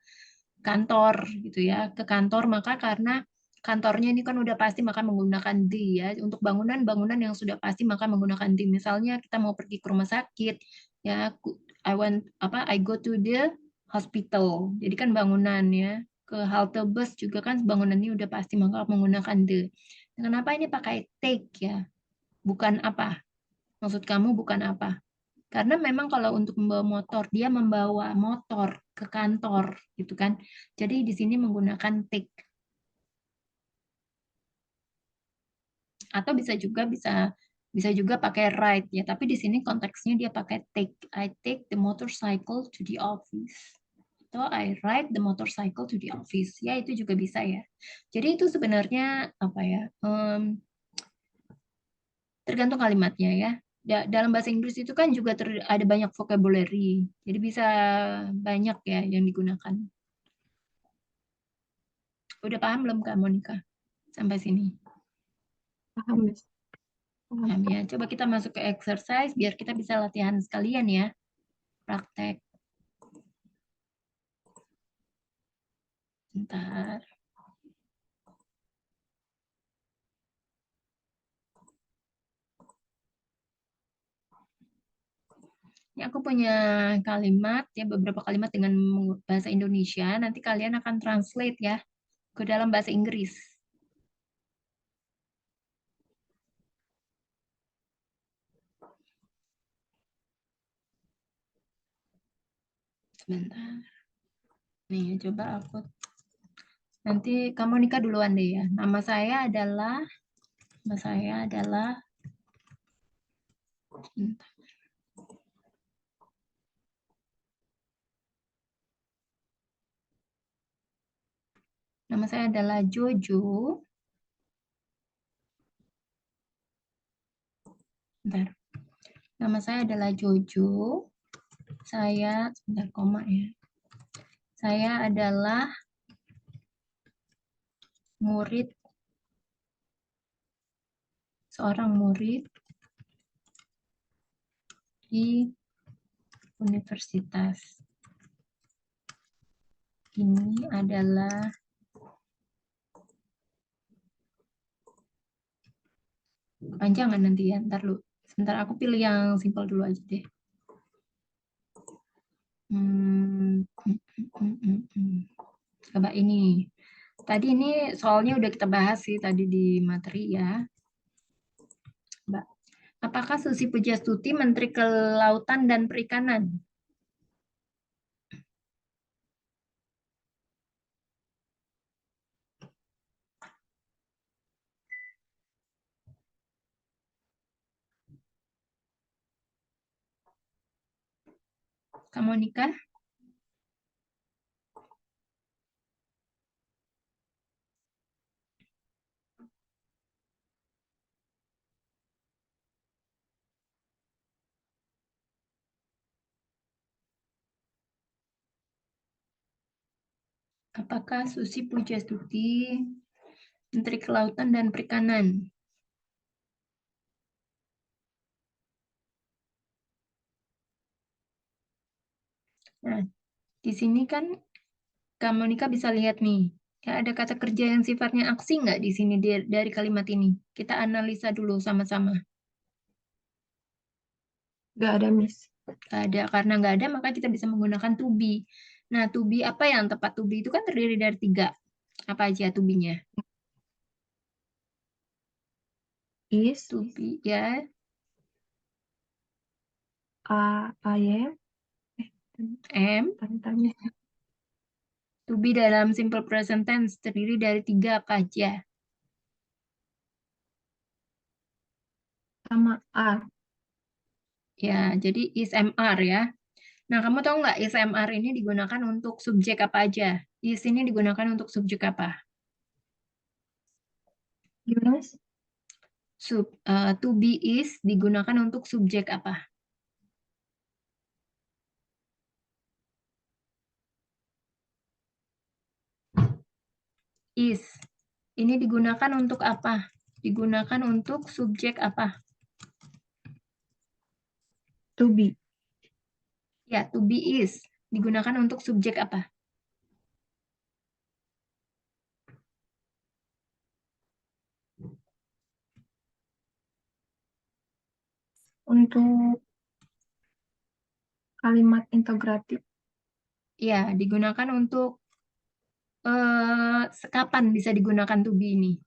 S1: kantor gitu ya. Ke kantor maka karena kantornya ini kan udah pasti maka menggunakan the ya. Untuk bangunan-bangunan yang sudah pasti maka menggunakan the. Misalnya kita mau pergi ke rumah sakit ya I go to the hospital. Jadi kan bangunan ya. Ke halte bus juga kan bangunan ini udah pasti maka menggunakan the. Kenapa ini pakai take ya? Bukan apa? Maksud kamu bukan apa? Karena memang kalau untuk membawa motor, dia membawa motor ke kantor gitu kan. Jadi di sini menggunakan take. Atau bisa juga pakai ride ya, tapi di sini konteksnya dia pakai take. I take the motorcycle to the office. Atau I ride the motorcycle to the office. Ya, itu juga bisa ya. Jadi itu sebenarnya apa ya? Tergantung kalimatnya ya. Dalam bahasa Inggris itu kan juga ada banyak vocabulary. Jadi bisa banyak ya yang digunakan. Udah paham belum Kak Monica? Sampai sini.
S4: Paham, Miss.
S1: Paham ya. Coba kita masuk ke exercise biar kita bisa latihan sekalian ya. Praktek. Bentar. Ini aku punya kalimat ya, beberapa kalimat dengan bahasa Indonesia. Nanti kalian akan translate ya ke dalam bahasa Inggris. Sebentar. Nih, coba aku nanti kamu nikah duluan deh ya. Nama saya adalah bentar. Nama saya adalah Jojo. Bentar. Nama saya adalah Jojo. Saya sebentar koma ya. Saya adalah seorang murid di universitas. Ini adalah panjangan nanti ya, ntar lu. Sebentar aku pilih yang simpel dulu aja deh. Coba ini. Tadi ini soalnya udah kita bahas sih tadi di materi ya. Mbak, apakah Susi Pujastuti Menteri Kelautan dan Perikanan? Kamu nikah? Apakah Susi Pujastuti Menteri Kelautan dan Perikanan? Nah, di sini kan Kak Monica bisa lihat nih, ya ada kata kerja yang sifatnya aksi nggak di sini dari kalimat ini? Kita analisa dulu sama-sama.
S4: Nggak ada, Miss.
S1: Nggak ada, karena nggak ada maka kita bisa menggunakan to be. Nah, to be apa yang tepat? To be itu kan terdiri dari 3. Apa aja to be-nya?
S4: Is,
S1: To be, ya.
S4: I am.
S1: Am.
S4: Bentar, Miss.
S1: To be dalam simple present tense terdiri dari 3 apa aja?
S4: Sama are.
S1: Ya, jadi is, am, are ya. Nah, kamu tahu nggak is, am, are ini digunakan untuk subjek apa aja? Is ini digunakan untuk subjek apa?
S4: Gimana, Miss?
S1: To be is digunakan untuk subjek apa? Is. Ini digunakan untuk apa? Digunakan untuk subjek apa?
S4: To be.
S1: Ya, to be is. Digunakan untuk subjek apa?
S4: Untuk kalimat integratif.
S1: Ya, digunakan untuk kapan bisa digunakan to be ini?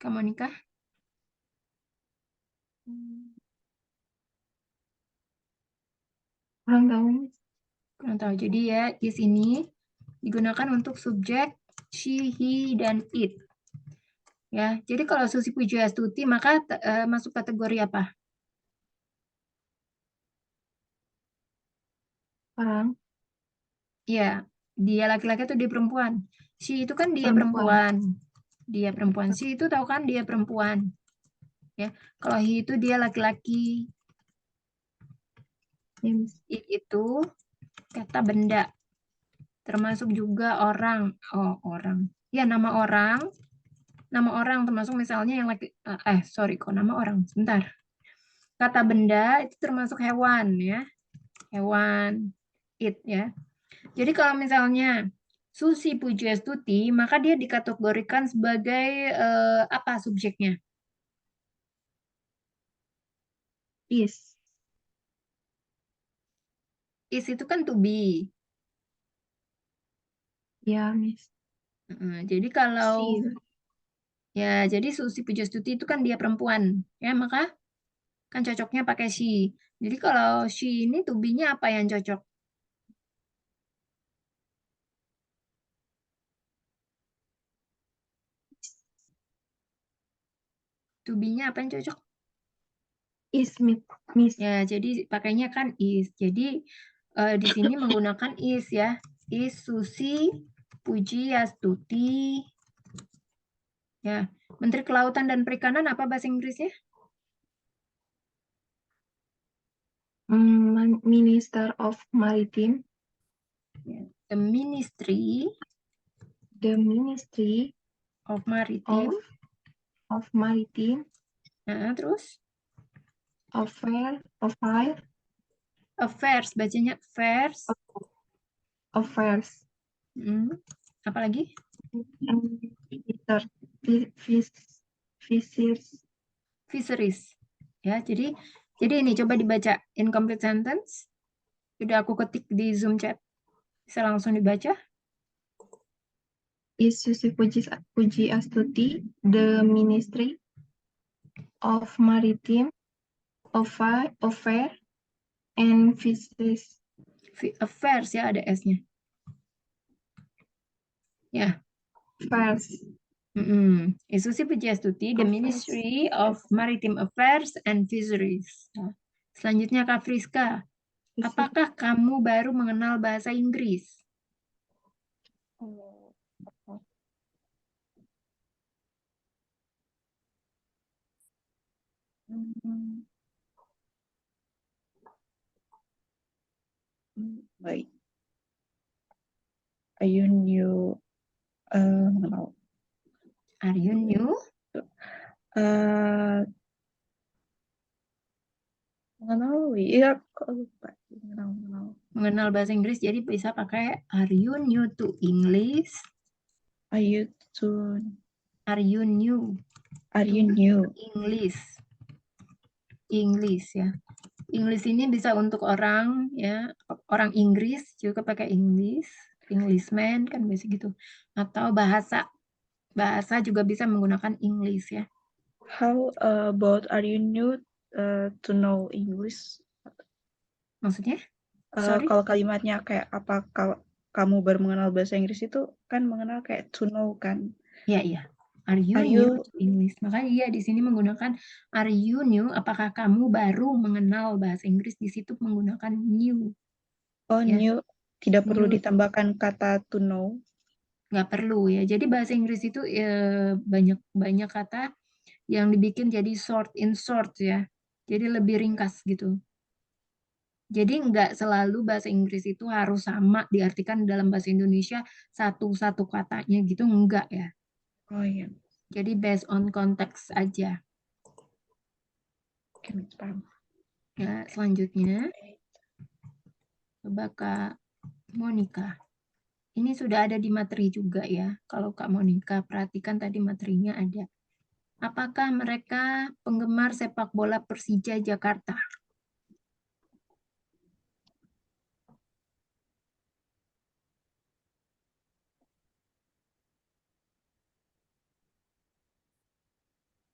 S1: Kamu nikah?
S4: Kurang tahu, Miss.
S1: Kurang tahu. Jadi ya, is ini digunakan untuk subjek she, he, dan it. Ya, jadi kalau Susi Pujiastuti maka masuk kategori apa?
S4: Orang
S1: Ya, dia laki-laki atau dia perempuan? She itu kan dia
S4: perempuan.
S1: perempuan. Dia perempuan. She itu tahu kan dia perempuan. Ya, kalau he itu dia laki-laki.
S4: Ya, Miss.
S1: It itu kata benda. Termasuk juga orang. Oh, orang. Ya, nama orang. Nama orang termasuk misalnya yang laki sorry kok nama orang. Sebentar. Kata benda itu termasuk hewan ya. Hewan. It ya. Jadi kalau misalnya Susi Pujiastuti, maka dia dikategorikan sebagai apa subjeknya?
S4: Is.
S1: Is itu kan to be.
S4: Ya, Miss.
S1: Jadi kalau
S4: Si.
S1: ya, jadi Susi Pujiastuti itu kan dia perempuan, ya maka kan cocoknya pakai she. Jadi kalau she ini to be-nya apa yang cocok? To be-nya apa yang cocok?
S4: Is, Miss.
S1: Ya, jadi pakainya kan is. Jadi di sini menggunakan is ya. Is Susi Pujiastuti. Ya, Menteri Kelautan dan Perikanan apa bahasa Inggrisnya?
S4: Minister of Maritime.
S1: Ya, The Ministry
S4: The Ministry
S1: of Maritime.
S4: of Maritime.
S1: Nah, terus
S4: Affairs.
S1: bacanya affairs.
S4: Affairs.
S1: Apalagi? Fisheries. Ya, jadi ini coba dibaca incomplete sentence. Sudah aku ketik di Zoom chat. Bisa langsung dibaca.
S4: Is Susi Pujiastuti the Ministry of Maritime Affairs and Fisheries.
S1: Affairs ya, ada S-nya. Ya.
S4: Affairs.
S1: Susi Pujiastuti, the Ministry of Maritime Affairs and Fisheries. Nah, selanjutnya Kak Friska. Apakah kamu baru mengenal bahasa Inggris?
S2: Baik. Are you new mengenal?
S1: Are you new?
S2: Eh, mengenal, iya kok lupa. Mengenal.
S1: Mengenal bahasa Inggris, jadi bisa pakai are you new to English?
S2: Are you to
S1: Are you new
S2: Are you new?
S1: English? English ya. English ini bisa untuk orang ya, orang Inggris juga pakai English, Englishman kan biasa gitu. Atau bahasa juga bisa menggunakan English ya.
S2: How about are you new to know English?
S1: Maksudnya? Sorry?
S2: Kalau kalimatnya kayak apa kalau kamu baru mengenal bahasa Inggris itu kan mengenal kayak to know kan.
S1: Iya. Are you
S2: Are
S1: new
S2: you
S1: to English? Makanya iya di sini menggunakan are you new? Apakah kamu baru mengenal bahasa Inggris? Di situ menggunakan new. Ya.
S2: new tidak perlu
S1: New.
S2: ditambahkan kata to know.
S1: Nggak perlu ya. Jadi bahasa Inggris itu banyak kata yang dibikin jadi short in short ya. Jadi lebih ringkas gitu. Jadi nggak selalu bahasa Inggris itu harus sama diartikan dalam bahasa Indonesia satu-satu katanya gitu, enggak ya.
S2: Oh iya.
S1: Jadi based on konteks aja.
S2: Oke, paham.
S1: Ya, selanjutnya coba Kak Monica. Ini sudah ada di materi juga ya. Kalau Kak Monica perhatikan tadi materinya ada. Apakah mereka penggemar sepak bola Persija Jakarta?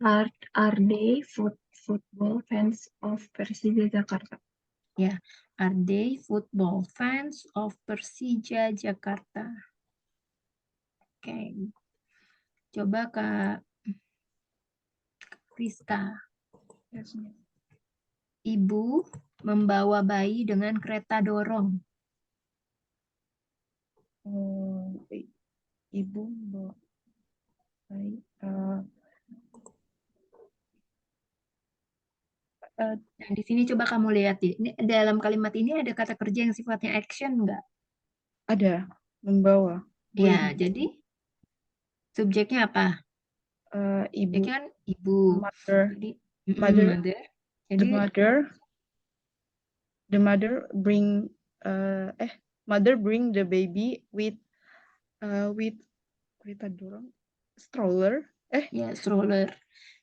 S4: Are they football fans of Persija Jakarta?
S1: Ya, are they football fans of Persija Jakarta? Oke. Coba Kak Rizka.
S2: Yes.
S1: Ibu membawa bayi dengan kereta dorong.
S2: Ibu bawa bayi.
S1: Nah, di sini coba kamu lihat ya. Ini dalam kalimat ini ada kata kerja yang sifatnya action enggak?
S2: Ada membawa.
S1: Ya, jadi subjeknya apa?
S2: Ibu.
S1: Ya kan ibu.
S2: Mother.
S1: Jadi
S2: Mother.
S1: mother. Jadi
S2: The mother bring mother bring the baby with kereta dorong stroller.
S1: Ya, stroller.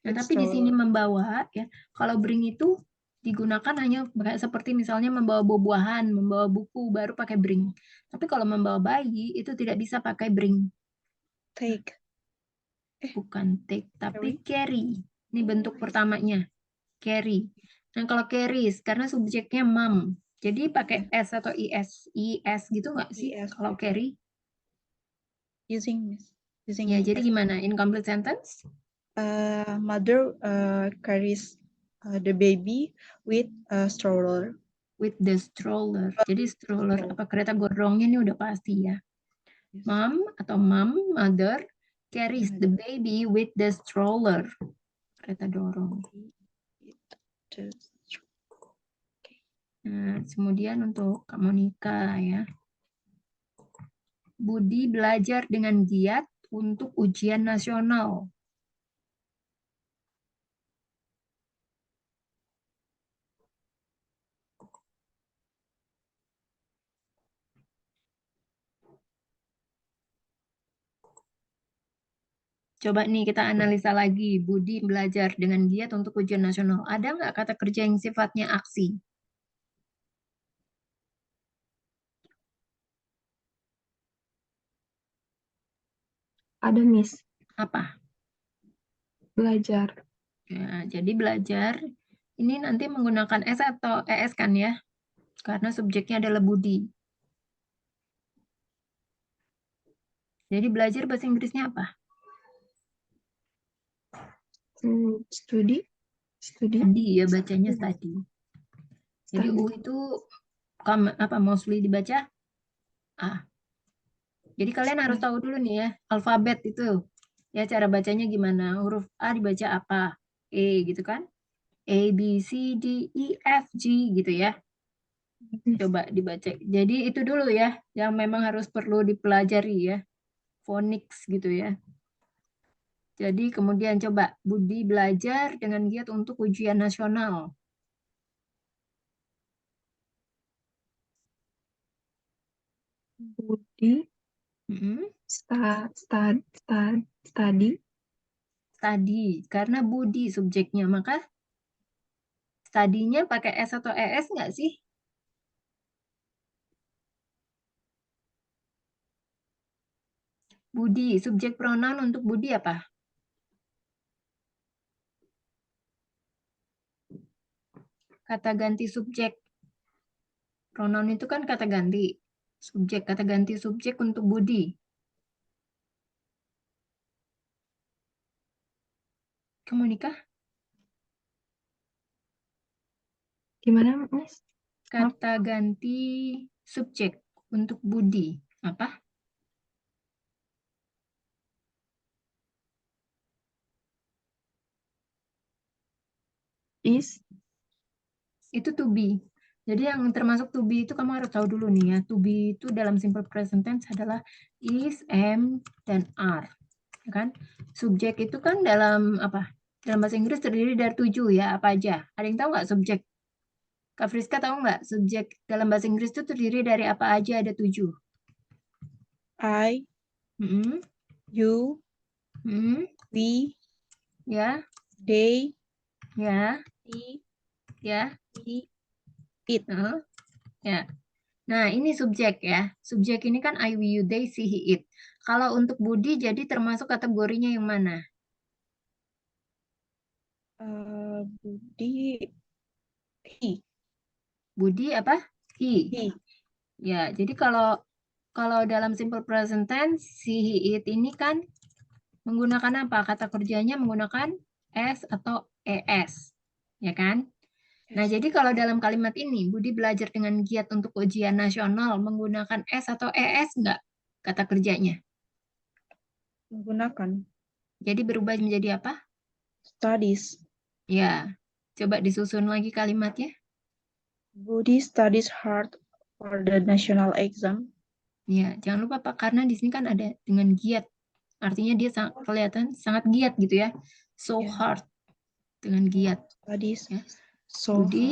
S1: Nah,
S2: With
S1: tapi di sini
S2: stroller.
S1: membawa ya. Kalau bring itu digunakan hanya seperti misalnya membawa buah-buahan, membawa buku baru pakai bring. Tapi kalau membawa bayi itu tidak bisa pakai bring.
S2: Take.
S1: Bukan take, tapi carry. Ini bentuk pertamanya. Carry. Nah, kalau carries, karena subjeknya mom. Jadi pakai S atau IS. IS gitu nggak sih
S2: IS.
S1: kalau carry?
S2: Using
S1: Ya, jadi gimana? Incomplete sentence?
S2: Mother carries the baby with a stroller.
S1: With the stroller. Jadi stroller apa kereta gondrongnya ini udah pasti ya. Mom atau mother carries the baby with the stroller. Kereta dorong. Nah, kemudian untuk Kak Monica ya. Budi belajar dengan giat untuk ujian nasional. Coba nih kita analisa lagi. Budi belajar dengan giat untuk ujian nasional. Ada nggak kata kerja yang sifatnya aksi?
S4: Ada, Miss.
S1: Apa?
S4: Belajar.
S1: Ya, jadi belajar ini nanti menggunakan S atau ES kan ya? Karena subjeknya adalah Budi. Jadi belajar bahasa Inggrisnya apa?
S4: Study.
S1: Study ya, bacanya study. Jadi U itu mostly dibaca A. Jadi kalian harus tahu dulu nih ya, alfabet itu. Ya cara bacanya gimana? Huruf A dibaca apa? E gitu kan? A, B, C, D, E, F, G gitu ya. Coba dibaca. Jadi itu dulu ya, yang memang harus perlu dipelajari ya. Phonics gitu ya. Jadi kemudian coba Budi belajar dengan giat untuk ujian nasional.
S4: Budi
S1: Mm-mm.
S4: study
S1: Tadi, karena Budi subjeknya, maka studinya pakai S atau ES nggak sih? Budi, subjek pronoun untuk Budi apa? Kata ganti subjek. Pronoun itu kan kata ganti. Subjek, kata ganti subjek untuk Budi. Kamu nikah?
S4: gimana Miss?
S1: Kata ganti subjek untuk Budi. Apa?
S4: Is
S1: Itu to be. Jadi yang termasuk to be itu kamu harus tahu dulu nih ya. To be itu dalam simple present tense adalah is, am, dan are. Ya kan? Subjek itu kan dalam apa? Dalam bahasa Inggris terdiri dari 7 ya, apa aja? Ada yang tahu nggak subjek? Kak Friska tahu nggak subjek dalam bahasa Inggris itu terdiri dari apa aja? Ada 7.
S3: I,
S1: Mm-mm.
S3: you,
S1: Mm-mm.
S3: we,
S1: Ya,
S3: they,
S1: ya,
S3: he,
S1: ya.
S3: he, it.
S1: Heeh. Ya. Nah, ini subjek ya. Subjek ini kan I, we, you, they, she, he, it. Kalau untuk Budi jadi termasuk kategorinya yang mana?
S3: Budi, he,
S1: Budi apa? He.
S3: he.
S1: Ya, jadi kalau kalau dalam simple present tense si he, it ini kan menggunakan apa? Kata kerjanya menggunakan s atau es. Ya kan? Nah,
S3: Yes.
S1: jadi kalau dalam kalimat ini Budi belajar dengan giat untuk ujian nasional menggunakan s atau es enggak kata kerjanya?
S2: Menggunakan
S1: Jadi berubah menjadi apa?
S2: studies.
S1: Ya, coba disusun lagi kalimatnya.
S2: Budi studies hard for the national exam.
S1: Ya, jangan lupa Pak, karena di sini kan ada dengan giat. Artinya dia kelihatan sangat giat gitu ya. So
S2: Ya.
S1: hard dengan giat.
S2: Studies
S1: Ya.
S2: so hard.
S1: Budi,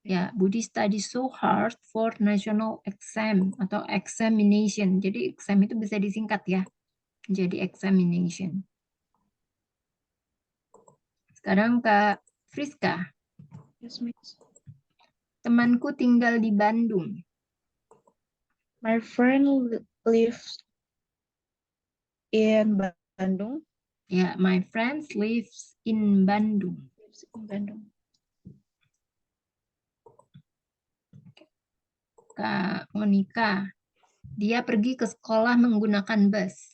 S1: ya, Budi study so hard for national exam atau examination. Jadi exam itu bisa disingkat ya, jadi examination. Sekarang Kak Friska,
S2: Yes, Miss.
S1: temanku tinggal di Bandung.
S2: My friend lives in Bandung.
S1: Ya, my friends lives in Bandung.
S2: Lives in Bandung.
S1: Kak Monica, dia pergi ke sekolah menggunakan bus.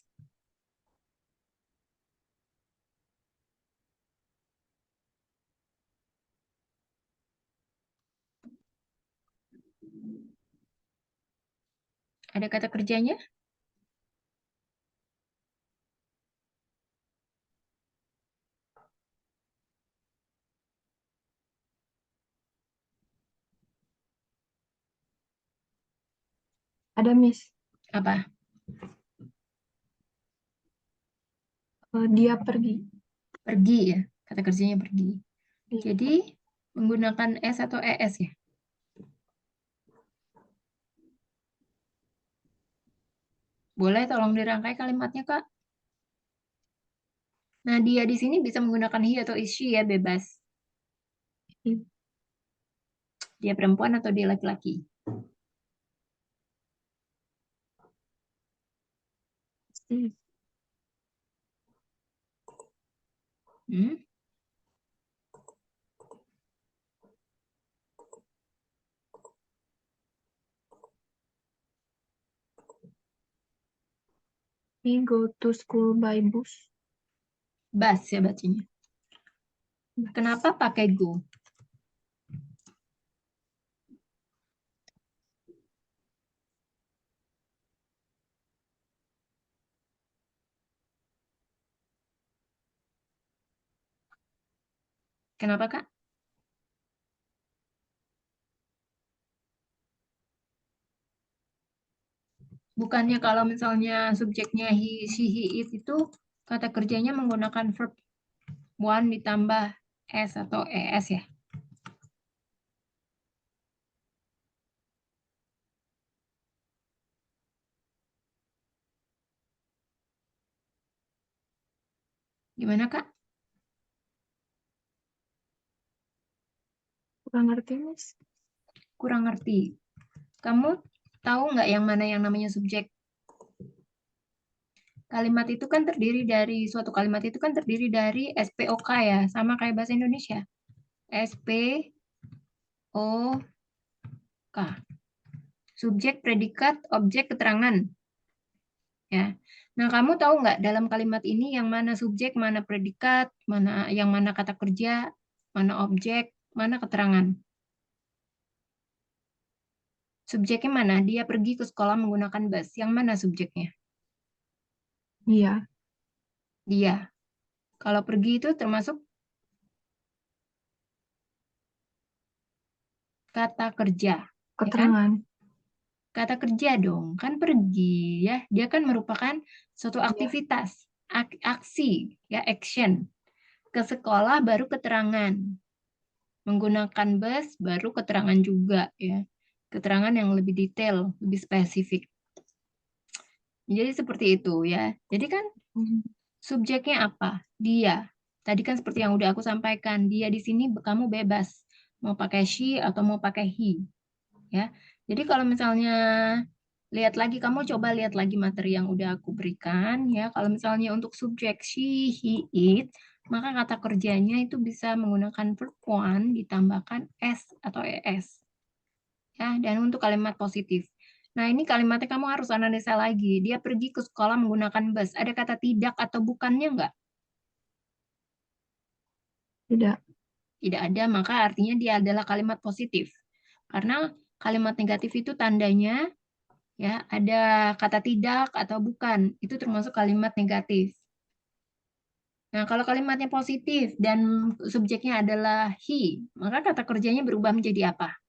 S1: Ada kata kerjanya?
S4: ada Miss.
S1: Apa?
S4: Dia pergi.
S1: Pergi ya, kata kerjanya pergi.
S4: Iya.
S1: Jadi menggunakan S atau ES ya? Boleh tolong dirangkai kalimatnya, Kak? Nah, dia di sini bisa menggunakan he atau is she ya, bebas.
S4: Iya.
S1: Dia perempuan atau dia laki-laki?
S4: Iya.
S1: Hmm?
S4: He go to school by bus.
S1: Bus ya bacanya. Kenapa pakai go? Kenapa, Kak? Bukannya kalau misalnya subjeknya he, she, he, it itu Kata kerjanya menggunakan verb one ditambah S atau ES ya. Gimana, Kak?
S4: Kurang ngerti, Miss.
S1: Kurang ngerti. Kamu tahu nggak yang mana yang namanya subjek? Kalimat itu kan terdiri dari, suatu kalimat itu kan terdiri dari SPOK ya, sama kayak bahasa Indonesia. SPOK. Subjek, predikat, objek, keterangan. Ya. Nah, kamu tahu nggak dalam kalimat ini yang mana subjek, mana predikat, yang mana kata kerja, mana objek, mana keterangan? Subjeknya mana? Dia pergi ke sekolah menggunakan bus. Yang mana subjeknya?
S4: Iya.
S1: Dia. Kalau pergi itu termasuk kata kerja. Ya kan?
S4: Keterangan.
S1: Kata kerja dong, kan pergi ya. Dia kan merupakan suatu aktivitas, aksi, ya action. Ke sekolah baru keterangan. Menggunakan bus baru keterangan juga ya. Keterangan yang lebih detail, lebih spesifik. Jadi seperti itu ya. Jadi kan subjeknya apa? Dia. Tadi kan seperti yang udah aku sampaikan, dia di sini kamu bebas mau pakai she atau mau pakai he. Ya. Jadi kalau misalnya kamu coba lihat lagi materi yang udah aku berikan ya. Kalau misalnya untuk subjek she, he, it, maka kata kerjanya itu bisa menggunakan verb one ditambahkan s atau es. Ya, dan untuk kalimat positif. Nah, ini kalimatnya kamu harus analisa lagi. Dia pergi ke sekolah menggunakan bus. Ada kata tidak atau bukannya enggak?
S4: Tidak.
S1: Tidak ada, maka artinya dia adalah kalimat positif. Karena kalimat negatif itu tandanya ya ada kata tidak atau bukan. Itu termasuk kalimat negatif. Nah, kalau kalimatnya positif dan subjeknya adalah he, maka kata kerjanya berubah menjadi apa?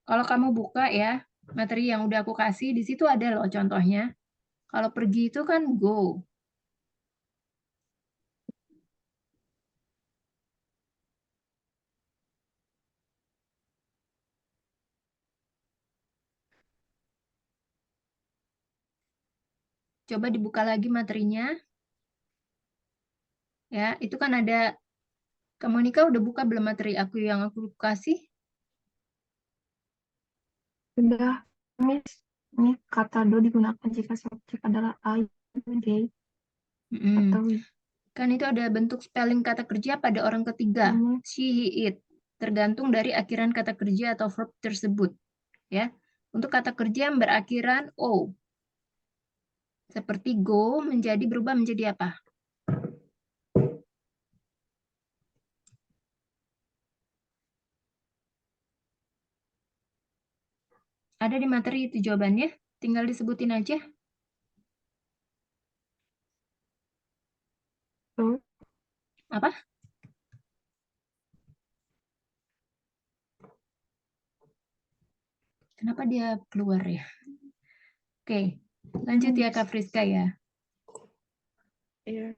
S1: Kalau kamu buka ya, materi yang udah aku kasih, di situ ada loh contohnya. Kalau pergi itu kan go. Coba dibuka lagi materinya. Ya, itu kan ada, kamu Nika udah buka belum materi aku yang aku kasih?
S4: Sudah, Miss. Ini kata do digunakan jika subjek adalah I, they, atau we.
S1: Kan itu ada bentuk spelling kata kerja pada orang ketiga. She, he, it. Tergantung dari akhiran kata kerja atau verb tersebut. Ya, untuk kata kerja yang berakhiran O. Seperti go berubah menjadi apa? Ada di materi itu jawabannya. Tinggal disebutin aja. Apa? Kenapa dia keluar ya? Oke, lanjut ya Kak Friska ya.
S2: Iya.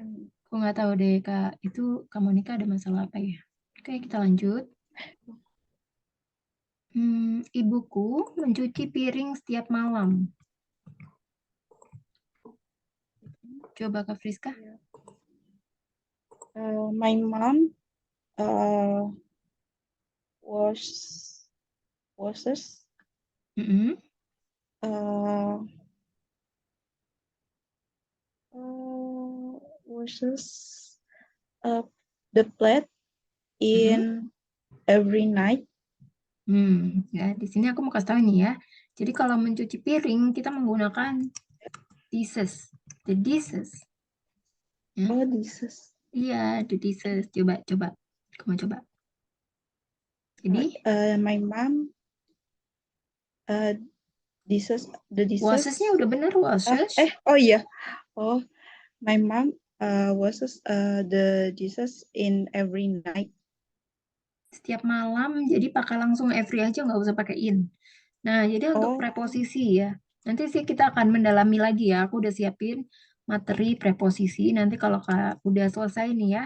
S1: Aku nggak tahu deh Kak, itu Kak Monika ada masalah apa ya? Oke, kita lanjut. Ibuku mencuci piring setiap malam. Coba Kak Friska.
S2: My mom washes washes the plate in every night.
S1: Ya, di sini aku mau kasih tahu ini ya. Jadi kalau mencuci piring kita menggunakan dishes, the dishes.
S2: Oh, dishes.
S1: Iya, the dishes. Coba, kamu coba. Jadi,
S2: my mom dishes, the dishes.
S1: washes-nya udah benar, washes.
S2: Oh iya. Oh, my mom Was the Jesus in every night?
S1: Setiap malam, jadi pakai langsung every aja, nggak usah pakai in. Nah, jadi untuk
S2: Oh,
S1: preposisi ya, nanti sih kita akan mendalami lagi ya. Aku udah siapin materi preposisi. Nanti kalau udah selesai nih ya,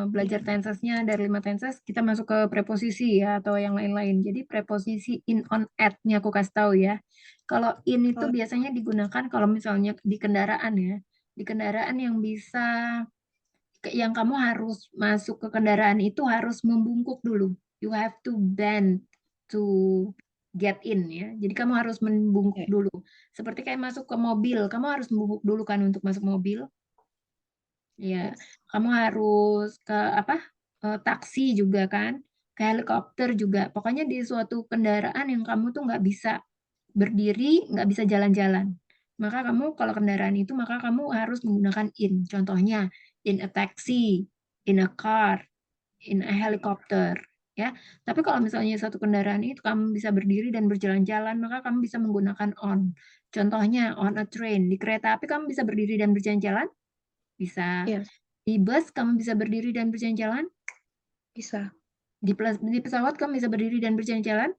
S1: belajar tensesnya dari 5 tenses, kita masuk ke preposisi ya, atau yang lain-lain. Jadi preposisi in, on, at-nya aku kasih tahu ya. Kalau in itu
S2: oh,
S1: biasanya digunakan kalau misalnya di kendaraan ya. Di kendaraan yang yang kamu harus masuk ke kendaraan itu harus membungkuk dulu. You have to bend to get in ya. Jadi kamu harus membungkuk
S2: yeah.
S1: dulu. Seperti kayak masuk ke mobil, kamu harus membungkuk dulu kan untuk masuk mobil. Ya,
S2: Yes.
S1: kamu harus ke apa? Taksi juga kan, ke helikopter juga. Pokoknya di suatu kendaraan yang kamu tuh nggak bisa berdiri, nggak bisa jalan-jalan. Maka kamu kalau kendaraan itu maka kamu harus menggunakan in. Contohnya in a taxi, in a car, in a helicopter. Ya, tapi kalau misalnya satu kendaraan itu kamu bisa berdiri dan berjalan-jalan, maka kamu bisa menggunakan on. Contohnya on a train, di kereta api kamu bisa berdiri dan berjalan-jalan, bisa.
S2: Yes,
S1: Di bus kamu bisa berdiri dan berjalan-jalan,
S2: bisa.
S1: di pesawat kamu bisa berdiri dan berjalan-jalan.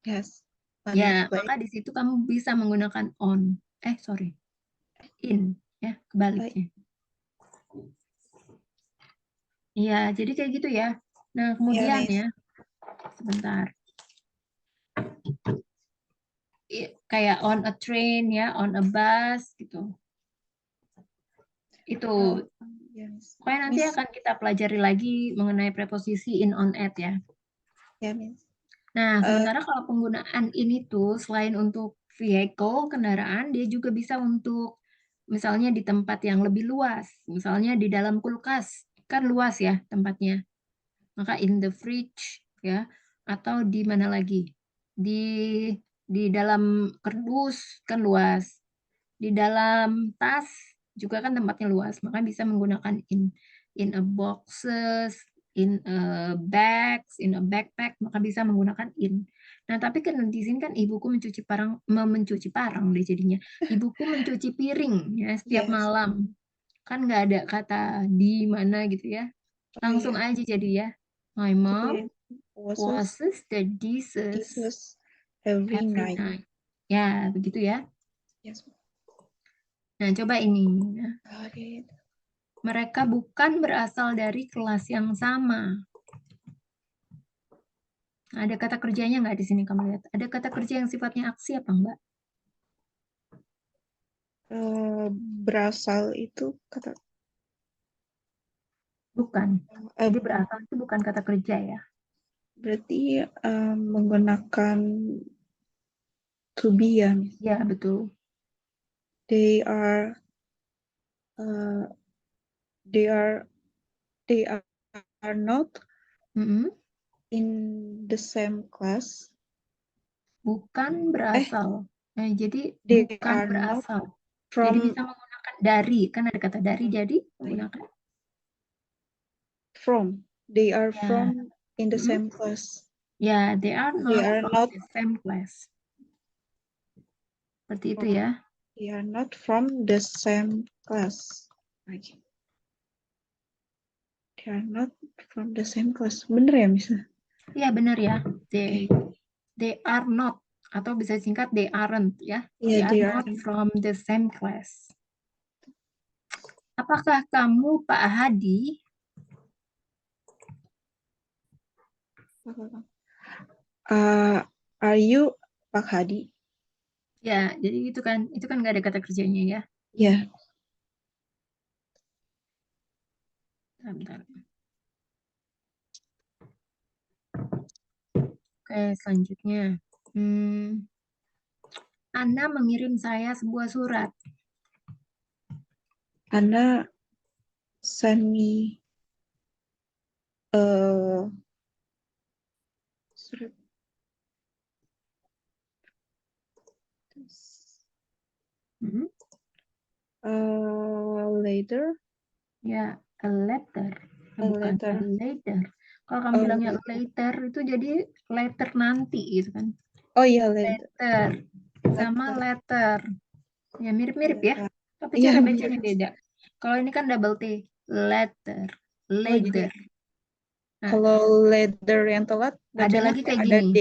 S2: Yes. On
S1: Ya,
S2: the plane.
S1: maka di situ kamu bisa menggunakan on. Sorry, in. Ya, kebaliknya. Iya, jadi kayak gitu ya. Nah, kemudian
S2: Miss.
S1: ya, sebentar. Kayak on a train ya, on a bus gitu. Itu.
S2: Yeah, Miss.
S1: Pokoknya nanti
S2: Miss.
S1: akan kita pelajari lagi mengenai preposisi in, on, at ya.
S2: Yeah, Miss.
S1: Nah, sementara kalau penggunaan ini tuh selain untuk vehicle, kendaraan, dia juga bisa untuk misalnya di tempat yang lebih luas. Misalnya di dalam kulkas, kan luas ya tempatnya. Maka in the fridge ya, atau di mana lagi? Di dalam kardus kan luas. Di dalam tas juga kan tempatnya luas, maka bisa menggunakan in a boxes, in a bags, in a backpack, maka bisa menggunakan in. Nah, tapi kan di sini kan ibuku mencuci parang deh jadinya. Ibuku mencuci piring ya setiap
S2: Yes.
S1: malam. Kan nggak ada kata di mana gitu ya.
S2: Oh,
S1: Langsung
S2: yeah.
S1: aja jadi ya. My mom
S2: Washes
S1: washes the dishes
S2: dishes every
S1: every
S2: night.
S1: night. Ya, begitu ya.
S2: Yes.
S1: Nah, coba ini.
S2: Got it.
S1: Mereka bukan berasal dari kelas yang sama. Ada kata kerjanya nggak di sini kamu lihat? Ada kata kerja yang sifatnya aksi apa enggak?
S2: Berasal itu kata
S1: Bukan. Jadi berasal itu bukan kata kerja ya.
S2: berarti menggunakan to be ya.
S1: Ya, betul.
S2: They are not
S1: Mm-mm.
S2: in the same class.
S1: Bukan berasal. Jadi
S2: They
S1: bukan
S2: are not
S1: berasal. Jadi
S2: from
S1: bisa menggunakan dari. Kan ada kata dari, jadi menggunakan.
S2: from. They are
S1: Ya.
S2: from in the
S1: Mm-mm.
S2: same class.
S1: Ya, they are
S2: They
S1: not
S2: are
S1: from
S2: not.
S1: the same class. Seperti itu ya.
S2: They are not from the same class. Lagi. They are not from the same class. Bener ya, Miss?
S1: Iya, benar ya. They are not. Atau bisa singkat they aren't ya.
S2: Yeah,
S1: They are not from the same class. Apakah kamu Pak Hadi?
S2: Are you Pak Hadi?
S1: Ya, jadi itu kan nggak ada kata kerjanya ya.
S2: Yeah.
S1: Bentar. Oke, selanjutnya. Anda mengirim saya sebuah surat.
S2: Anda send me surat. Later.
S1: Ya, a letter. Bukan
S2: Letter.
S1: a later. Kalau kamu bilangnya later itu jadi letter nanti gitu kan.
S2: Oh iya, later.
S1: Letter sama letter. Ya mirip-mirip ya. Tapi
S2: Iya,
S1: cara
S2: mirip.
S1: bacanya beda. Kalau ini kan double T, letter,
S2: Oh, jadi
S1: leather. Nah,
S2: kalau leather yang telat
S1: ada
S2: bacanya
S1: lagi kayak
S2: ada
S1: gini.
S2: D.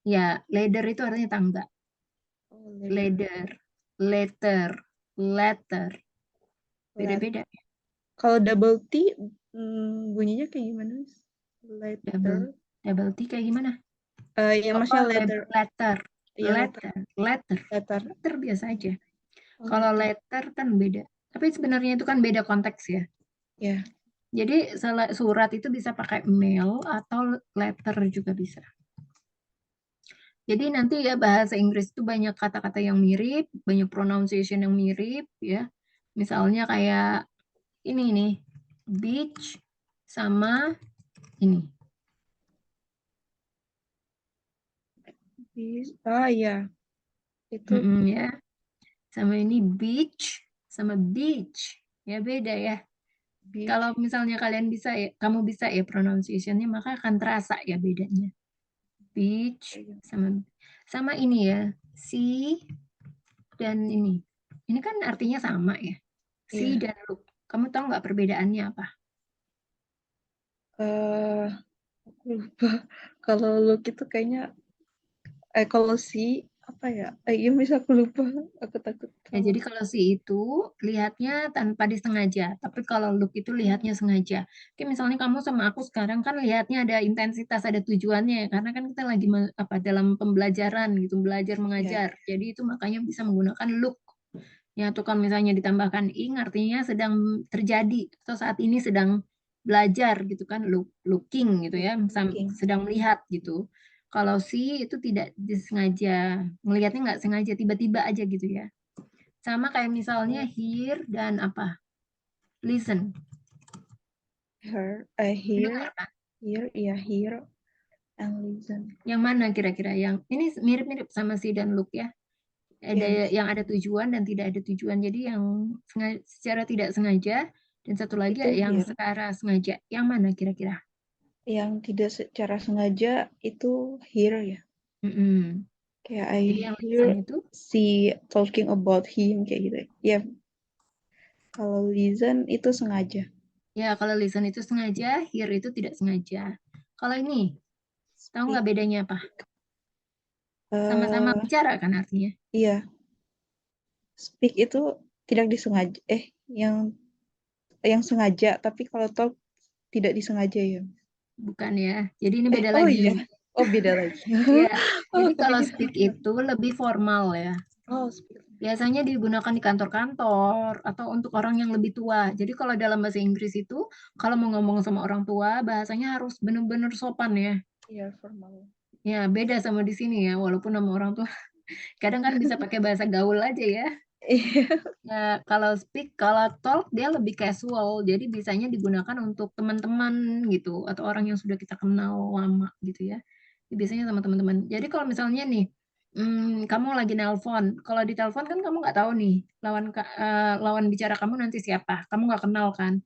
S1: Ya, leather itu artinya tangga.
S2: Oh, leather.
S1: Leather, letter, letter. Beda-beda.
S2: Kalau double T bunyinya kayak gimana, Miss?
S1: Double,
S2: Letter.
S1: double T kayak gimana?
S2: Ya maksudnya leather.
S1: Letter,
S2: Iya, letter.
S1: letter,
S2: Letter.
S1: letter biasa aja.
S2: Oh,
S1: Kalau
S2: letter.
S1: letter kan beda. Tapi sebenarnya itu kan beda konteks ya.
S2: Ya.
S1: Jadi surat itu bisa pakai mail atau letter juga bisa. Jadi nanti ya bahasa Inggris itu banyak kata-kata yang mirip, banyak pronunciation yang mirip ya. Misalnya kayak ini nih, beach sama ini.
S2: Ya. Itu
S1: Ya. Sama ini beach sama beach. Ya beda ya.
S2: beach.
S1: Kalau misalnya kalian bisa ya, kamu bisa ya pronunciation-nya, maka akan terasa ya bedanya. Beach sama ini ya, sea dan ini. Ini kan artinya sama ya. Sea
S2: Iya.
S1: dan look. Kamu tahu nggak perbedaannya apa?
S2: Aku lupa. Kalau look itu kayaknya kalau si apa ya? Iya, bisa aku lupa. Aku takut
S1: Ya,
S2: sama.
S1: jadi kalau sea itu lihatnya tanpa disengaja, tapi kalau look itu lihatnya sengaja. Oke, misalnya kamu sama aku sekarang kan lihatnya ada intensitas, ada tujuannya ya, karena kan kita lagi dalam pembelajaran gitu, belajar mengajar. Jadi itu makanya bisa menggunakan look. Ya, atau kalau misalnya ditambahkan ing artinya sedang terjadi atau saat ini sedang belajar gitu kan, looking gitu ya,
S2: Looking.
S1: sedang melihat gitu. Kalau si itu tidak disengaja, melihatnya nggak sengaja, tiba-tiba aja gitu ya. Sama kayak misalnya hear dan apa? Listen.
S2: Hear,
S1: Dengar kan?
S2: iya, hear and listen.
S1: Yang mana kira-kira yang ini mirip-mirip sama si dan look ya? Ada
S2: Yes.
S1: yang ada tujuan dan tidak ada tujuan. Jadi yang secara tidak sengaja dan satu lagi
S2: Itu
S1: yang
S2: hear.
S1: secara sengaja. Yang mana kira-kira?
S2: Yang tidak secara sengaja itu hear ya.
S1: Mm-mm.
S2: Kayak
S1: Jadi
S2: I
S1: yang
S2: hear
S1: listen itu
S2: si talking about him kayak gitu. Ya. Kalau listen itu sengaja.
S1: ya kalau listen itu sengaja, hear itu tidak sengaja. Kalau ini tahu nggak bedanya apa? Sama-sama bicara kan artinya?
S2: Iya. Speak itu tidak disengaja. Yang sengaja, tapi kalau talk tidak disengaja ya.
S1: Bukan ya. Jadi ini beda
S2: Oh
S1: lagi.
S2: iya. Oh, beda lagi.
S1: Ya, jadi
S2: aku
S1: kalau
S2: pikir
S1: speak
S2: sama.
S1: itu lebih formal ya.
S2: Oh, speak.
S1: Biasanya digunakan di kantor-kantor atau untuk orang yang lebih tua. Jadi kalau dalam bahasa Inggris itu, kalau mau ngomong sama orang tua, bahasanya harus benar-benar sopan ya.
S2: Iya, formal.
S1: Ya, beda sama di sini ya. Walaupun sama orang tua, kadang kan bisa pakai bahasa gaul aja ya.
S2: Iya.
S1: Ya, kalau speak, kalau talk dia lebih casual. Jadi bisanya digunakan untuk teman-teman gitu atau orang yang sudah kita kenal lama gitu ya. Biasanya sama teman-teman. Jadi kalau misalnya nih, kamu lagi nelpon. Kalau di telepon kan kamu nggak tahu nih lawan bicara kamu nanti siapa. Kamu nggak kenal kan.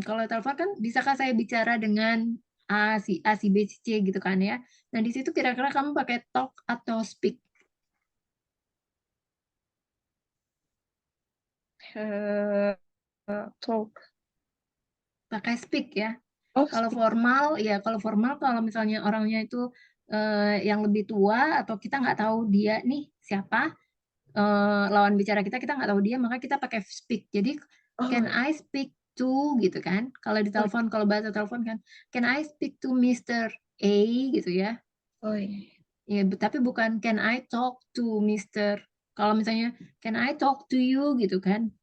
S1: Kalau telepon kan bisakah saya bicara dengan A si B si C gitu kan ya. Nah di situ kira-kira kamu pakai talk atau speak?
S2: Talk.
S1: Pakai speak ya.
S2: Oh,
S1: Kalau
S2: speak.
S1: formal kalau misalnya orangnya itu yang lebih tua atau kita nggak tahu dia nih siapa lawan bicara kita nggak tahu dia maka kita pakai speak. Jadi
S2: Oh,
S1: can I speak to gitu kan? Kalau di telepon kalau bahasa telepon kan can I speak to Mr. A gitu ya.
S2: oh iya.
S1: Ya, tapi bukan can I talk to Mr. Kalau misalnya can I talk to you gitu kan?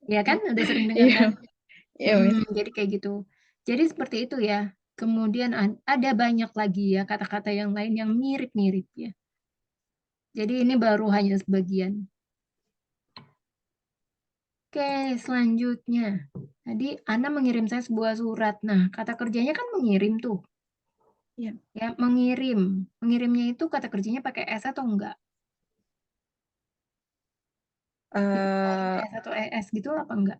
S1: Ya kan udah sering dengar
S2: Iya,
S1: kan?
S2: iya, Miss.
S1: Jadi kayak gitu. Jadi seperti itu ya. Kemudian ada banyak lagi ya kata-kata yang lain yang mirip-mirip ya. Jadi ini baru hanya sebagian. Oke, selanjutnya. Tadi Ana mengirim saya sebuah surat. Nah, kata kerjanya kan mengirim tuh.
S2: Iya.
S1: Ya, mengirim. Mengirimnya itu kata kerjanya pakai S atau enggak? S atau ES gitu apa enggak?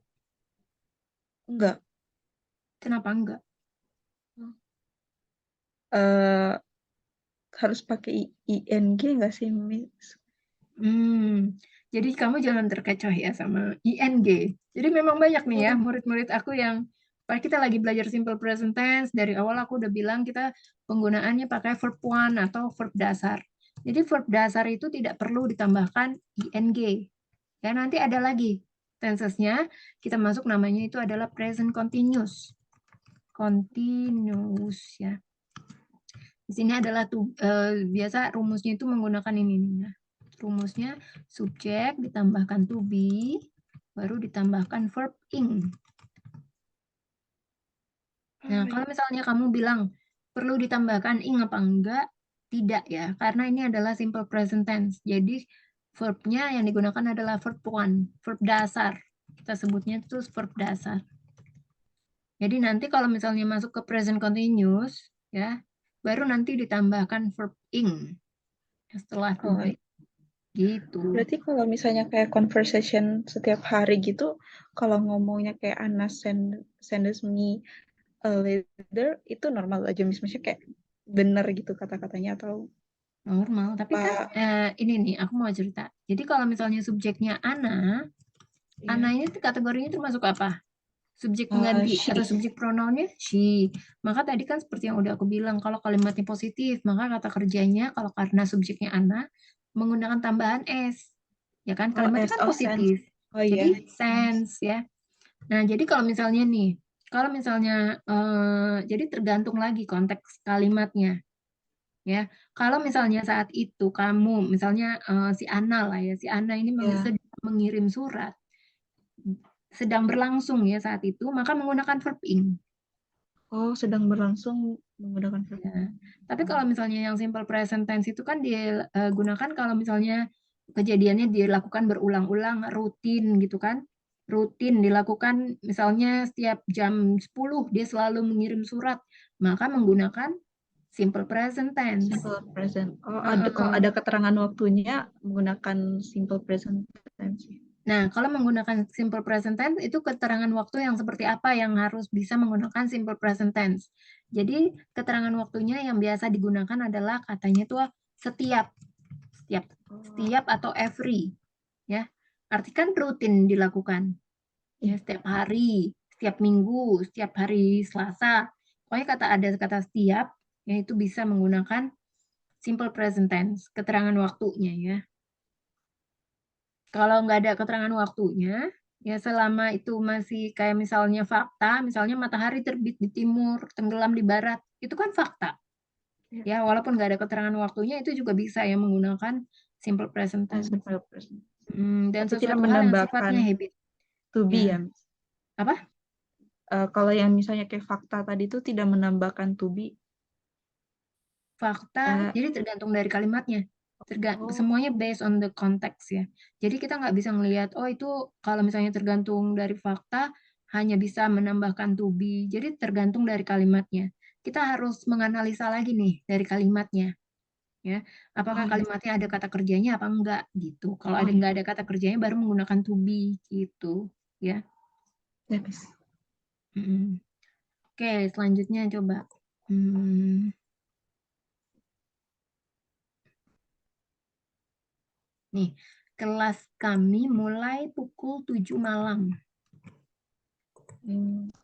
S2: Enggak.
S1: Kenapa enggak?
S2: Eh harus pakai ing enggak sih, Miss?
S1: Jadi kamu jangan terkecoh ya sama ing. Jadi memang banyak nih ya murid-murid aku yang pas kita lagi belajar simple present tense, dari awal aku udah bilang kita penggunaannya pakai verb one atau verb dasar. Jadi verb dasar itu tidak perlu ditambahkan ing. Ya, nanti ada lagi tensesnya, kita masuk namanya itu adalah present continuous. Continuous ya. Di sini adalah biasa rumusnya itu menggunakan ini nih ya. Rumusnya subjek ditambahkan to be, baru ditambahkan verb ing. Nah, kalau misalnya kamu bilang perlu ditambahkan ing apa enggak, tidak ya, karena ini adalah simple present tense. Jadi verbnya yang digunakan adalah verb one, verb dasar. Kita sebutnya itu verb dasar. Jadi nanti kalau misalnya masuk ke present continuous, ya, baru nanti ditambahkan verb ing setelah to be. Gitu.
S2: Berarti kalau misalnya kayak conversation setiap hari gitu, kalau ngomongnya kayak Anna sends me a letter, itu normal aja, maksudnya kayak benar gitu kata-katanya atau
S1: Normal, tapi kan ini nih aku mau cerita. Jadi kalau misalnya subjeknya Ana, Ana ini kategorinya termasuk apa? Subjek pengganti
S2: she.
S1: atau subjek pronounnya she. Maka tadi kan seperti yang udah aku bilang, kalau kalimatnya positif, maka kata kerjanya kalau karena subjeknya Ana menggunakan tambahan s. Ya kan? Kalimatnya kan positif. Jadi sense ya. Nah, jadi kalau misalnya nih, kalau misalnya jadi tergantung lagi konteks kalimatnya. Ya, kalau misalnya saat itu kamu, misalnya si Ana lah ya, si Ana ini sedang mengirim surat, sedang berlangsung ya saat itu, maka menggunakan verb ing.
S2: Oh, sedang berlangsung menggunakan verb.
S1: Ya. Tapi kalau misalnya yang simple present tense itu kan digunakan kalau misalnya kejadiannya dilakukan berulang-ulang, rutin gitu kan. Rutin dilakukan misalnya setiap jam 10 dia selalu mengirim surat, maka menggunakan simple present tense.
S2: Simple present. Oh, kalau ada keterangan waktunya menggunakan simple present tense.
S1: Nah, kalau menggunakan simple present tense itu keterangan waktu yang seperti apa yang harus bisa menggunakan simple present tense. Jadi, keterangan waktunya yang biasa digunakan adalah katanya itu setiap atau every. Ya. Arti kan rutin dilakukan. Ya, setiap hari, setiap minggu, setiap hari Selasa. Pokoknya ada kata setiap, yaitu bisa menggunakan simple present tense, keterangan waktunya ya. Kalau nggak ada keterangan waktunya, ya selama itu masih kayak misalnya fakta, misalnya matahari terbit di timur, tenggelam di barat, itu kan fakta. Ya, walaupun nggak ada keterangan waktunya, itu juga bisa ya menggunakan simple present tense.
S2: Simple present.
S1: Dan
S2: Tapi
S1: sesuatu hal yang sifatnya habit.
S2: To be ya.
S1: Apa?
S2: Kalau yang misalnya kayak fakta tadi itu tidak menambahkan to be.
S1: Fakta, jadi tergantung dari kalimatnya. Semuanya based on the context ya. Jadi kita nggak bisa melihat, oh itu kalau misalnya tergantung dari fakta, hanya bisa menambahkan to be. Jadi tergantung dari kalimatnya. Kita harus menganalisa lagi nih dari kalimatnya. Ya, apakah kalimatnya ada kata kerjanya apa enggak gitu. Kalau nggak ada kata kerjanya baru menggunakan to be gitu. Ya. Oke, selanjutnya coba. Nih, kelas kami mulai pukul 7 malam.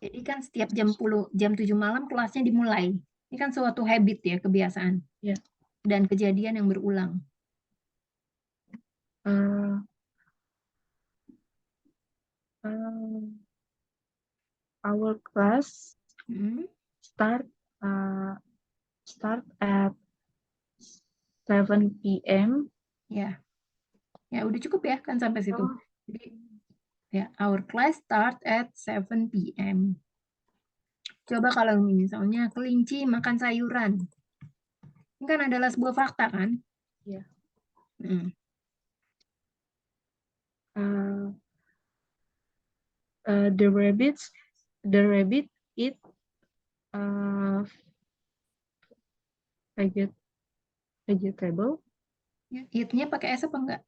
S1: Jadi kan setiap jam 7 malam kelasnya dimulai. Ini kan suatu habit ya, kebiasaan. Dan kejadian yang berulang.
S2: Our class start at 7 p.m.
S1: Ya. Ya, udah cukup ya kan sampai situ. Jadi ya, our class start at 7 p.m. Coba kalau misalnya kelinci makan sayuran. Ini kan adalah sebuah fakta kan?
S2: Iya. The rabbit eat vegetable.
S1: Eat-nya pakai S apa enggak?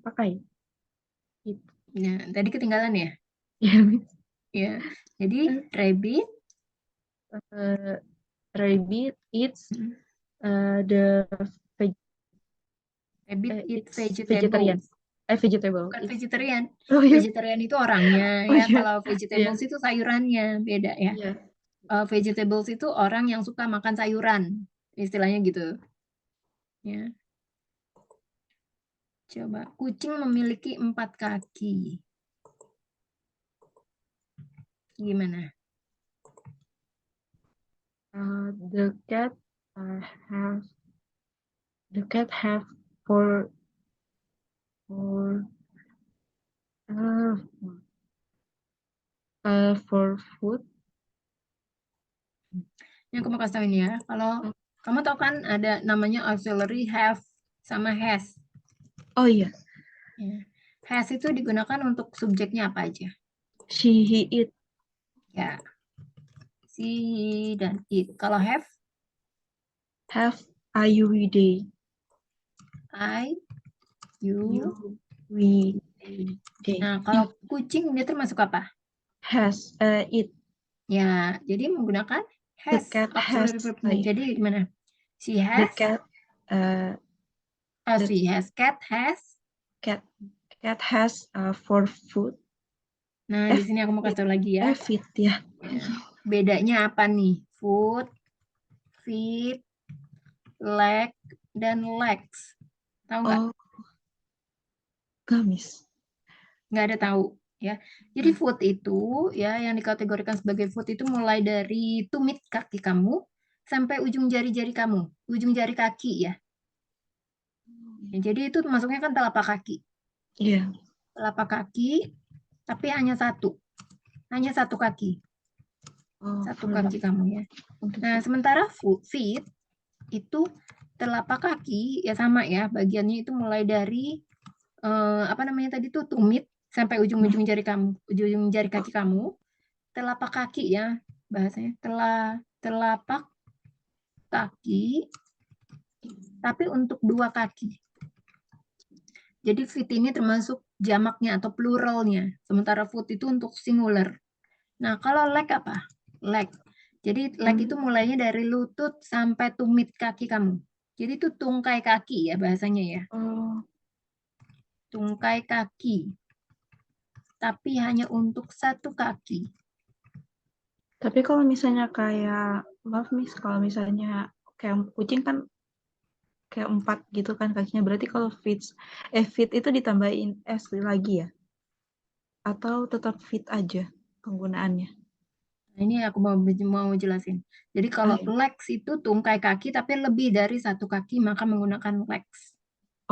S2: Pakai. Eat.
S1: Nah, tadi ketinggalan ya?
S2: Iya.
S1: Ya. Jadi
S2: rabbit eats the
S1: Rabbit eat
S2: It's vegetarian.
S1: vegetables.
S2: Vegetable.
S1: Bukan
S2: It's
S1: vegetarian.
S2: oh iya.
S1: Vegetarian itu orangnya
S2: Oh
S1: ya.
S2: iya.
S1: Kalau vegetables itu sayurannya, beda ya.
S2: Iya.
S1: Vegetables itu orang yang suka makan sayuran. Istilahnya gitu. Ya. Coba, kucing memiliki 4 kaki. Gimana?
S2: The cat have four for food.
S1: Ini aku mau kasih tahu ini ya. Kalau kamu tahu kan ada namanya auxiliary have sama has.
S2: Oh iya.
S1: Ya. Has itu digunakan untuk subjeknya apa aja?
S2: She, he, it.
S1: Ya. Si, dan it. Kalau have?
S2: Have, I, you, we, they.
S1: I, you,
S2: we, they.
S1: Nah, kalau kucing dia termasuk apa?
S2: Has, it.
S1: Ya, jadi menggunakan
S2: The
S1: has
S2: cat
S1: auxiliary
S2: has.
S1: verb-nya. Jadi gimana? She
S2: The
S1: has,
S2: cat.
S1: she has, cat has.
S2: Cat has for food.
S1: Nah, di sini aku mau kasih tahu lagi ya.
S2: Feed ya.
S1: Bedanya apa nih? Food, feet, leg, dan legs. Tahu nggak?
S2: Oh, gamis.
S1: Nggak ada tahu ya. Jadi foot itu ya yang dikategorikan sebagai foot itu mulai dari tumit kaki kamu sampai ujung jari-jari kamu, ujung jari kaki ya. Ya, jadi itu masuknya kan telapak kaki.
S2: Iya.
S1: Telapak kaki, tapi hanya satu kaki. Satu kaki kamu ya. Nah, sementara feet itu telapak kaki ya sama ya, bagiannya itu mulai dari apa namanya tadi tuh tumit sampai ujung-ujung jari kamu, ujung jari kaki kamu. Telapak kaki ya, bahasanya telapak kaki tapi untuk 2 kaki. Jadi feet ini termasuk jamaknya atau pluralnya, sementara foot itu untuk singular. Nah, kalau leg apa? Leg. Jadi leg itu mulainya dari lutut sampai tumit kaki kamu. Jadi itu tungkai kaki ya bahasanya ya. Tungkai kaki. Tapi hanya untuk 1 kaki.
S2: Tapi kalau misalnya kayak, maaf Miss, kalau misalnya kayak kucing kan kayak 4 gitu kan kakinya, berarti kalau feet itu ditambahin S lagi ya? Atau tetap feet aja penggunaannya?
S1: Nah, ini aku mau jelasin. Jadi kalau legs itu tungkai kaki tapi lebih dari 1 kaki maka menggunakan legs.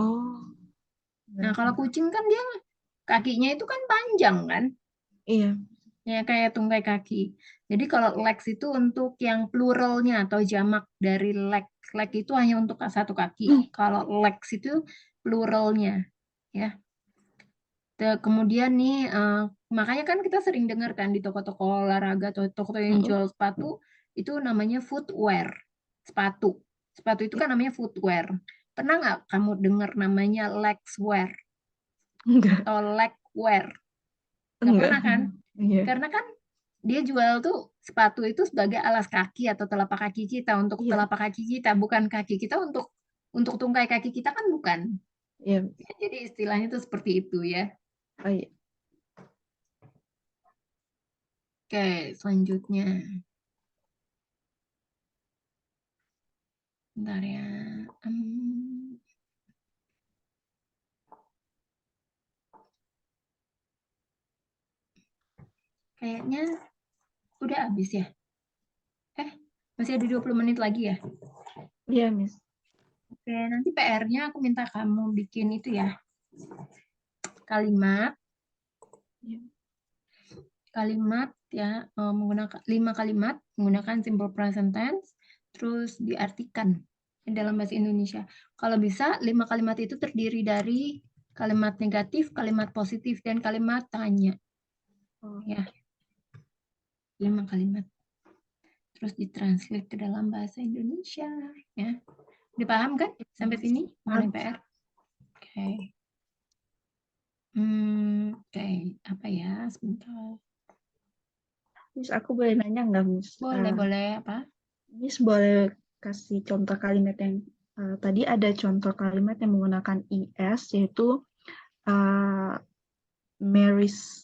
S2: Oh.
S1: Nah, kalau kucing kan dia kakinya itu kan panjang kan?
S2: Iya.
S1: Ya kayak tungkai kaki. Jadi kalau legs itu untuk yang pluralnya atau jamak dari leg. Leg itu hanya untuk 1 kaki. Kalau legs itu pluralnya, ya. Kemudian nih, makanya kan kita sering dengar kan di toko-toko olahraga atau toko yang jual sepatu itu namanya footwear, sepatu. Sepatu itu kan namanya footwear. Pernah nggak kamu dengar namanya legswear
S2: Enggak.
S1: atau legwear? Nggak pernah kan?
S2: Iya.
S1: Karena kan dia jual tuh sepatu itu sebagai alas kaki atau telapak kaki kita, untuk telapak kaki kita, bukan kaki kita untuk tungkai kaki kita kan bukan.
S2: Iya.
S1: Jadi istilahnya tuh seperti itu ya.
S2: Oh iya.
S1: Oke, selanjutnya. Bentar ya. Kayaknya udah habis ya. Masih ada 20 menit lagi ya?
S2: Iya, Miss.
S1: Oke, nanti PR-nya aku minta kamu bikin itu ya. Kalimat. Kalimat ya, menggunakan 5 kalimat menggunakan simple present tense, terus diartikan dalam bahasa Indonesia. Kalau bisa 5 kalimat itu terdiri dari kalimat negatif, kalimat positif, dan kalimat tanya. Ya. 5 kalimat. Terus ditranslate ke dalam bahasa Indonesia. Ya. Dipaham kan sampai sini mengenai PR? Oke. Oke, apa ya? Sebentar.
S2: Miss, aku boleh nanya nggak, Miss?
S1: Boleh apa?
S2: Miss boleh kasih contoh kalimat yang tadi ada contoh kalimat yang menggunakan is, yaitu marries,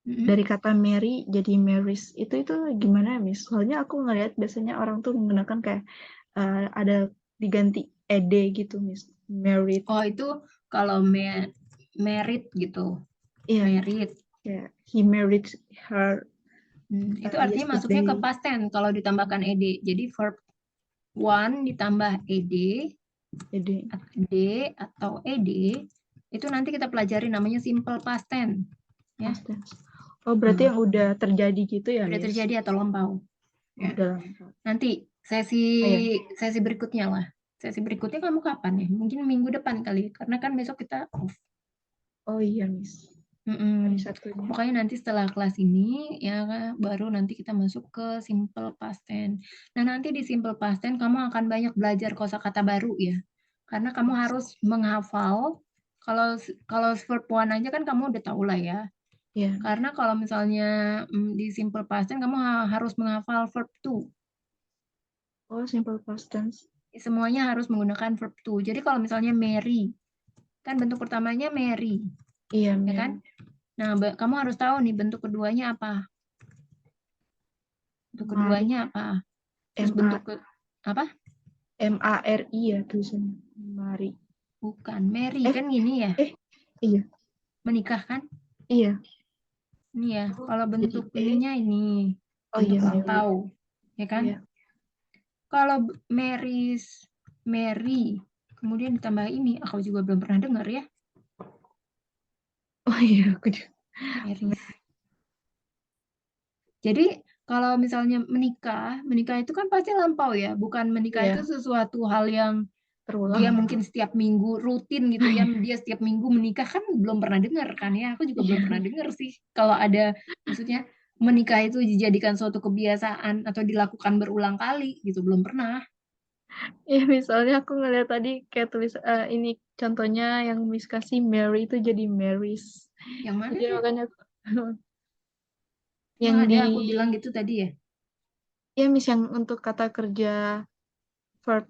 S2: dari kata marry jadi marries. Itu gimana, Miss? Soalnya aku ngeliat biasanya orang tuh menggunakan kayak ada diganti ed gitu, Miss. Married.
S1: Oh, itu kalau married gitu.
S2: Iya,
S1: Married.
S2: kayak he married her.
S1: Itu artinya masuknya ke
S2: yesterday.
S1: past tense kalau ditambahkan ed. Jadi verb one ditambah ed,
S2: Jadi
S1: d atau ed, itu nanti kita pelajari namanya simple past tense. Ya,
S2: past tense. Oh, berarti yang udah terjadi gitu ya,
S1: udah
S2: Miss?
S1: terjadi atau lampau. Ya.
S2: Udah lama.
S1: Nanti sesi berikutnya lah. Sesi berikutnya kamu kapan ya? Mungkin minggu depan kali, karena kan besok kita off.
S2: Oh iya, Miss. Hari Sabtunya.
S1: Pokoknya nanti setelah kelas ini ya baru nanti kita masuk ke simple past tense. Nah, nanti di simple past tense kamu akan banyak belajar kosakata baru ya. Karena kamu harus menghafal. Kalau verb one aja kan kamu udah tahu lah ya.
S2: Iya.
S1: Karena kalau misalnya di simple past tense kamu harus menghafal verb to.
S2: Oh, simple past tense.
S1: Semuanya harus menggunakan verb to. Jadi kalau misalnya Mary, kan bentuk pertamanya Mary,
S2: Iya,
S1: ya kan? Nah, kamu harus tahu nih bentuk keduanya apa. Bentuk keduanya apa? Terus bentuk apa?
S2: M-A-R-I ya tulisannya. Mari.
S1: Bukan, Mary kan gini ya.
S2: Iya.
S1: Menikah kan?
S2: Iya.
S1: Ini ya. Kalau bentuk ininya ini.
S2: Oh
S1: Bentuk
S2: iya,
S1: lampau. Ya kan?
S2: Iya.
S1: Kalau Mary, kemudian ditambah ini, aku juga belum pernah dengar ya.
S2: Oh iya, aku juga.
S1: Marys. Jadi kalau misalnya menikah itu kan pasti lampau ya. Bukan menikah
S2: Iya.
S1: itu sesuatu hal yang
S2: Terulang.
S1: dia mungkin setiap minggu rutin gitu ya. Dia setiap minggu menikah kan belum pernah dengar kan ya. Aku juga belum pernah dengar sih. Kalau ada maksudnya menikah itu dijadikan suatu kebiasaan atau dilakukan berulang kali gitu. Belum pernah.
S2: Ya, misalnya aku ngeliat tadi kayak tulis ini contohnya yang Miss kasih Mary itu jadi Marys.
S1: Yang mana?
S2: Jadi makanya
S1: Yang
S2: yang
S1: ada aku bilang gitu tadi ya.
S2: Ya, Miss, yang untuk kata kerja verb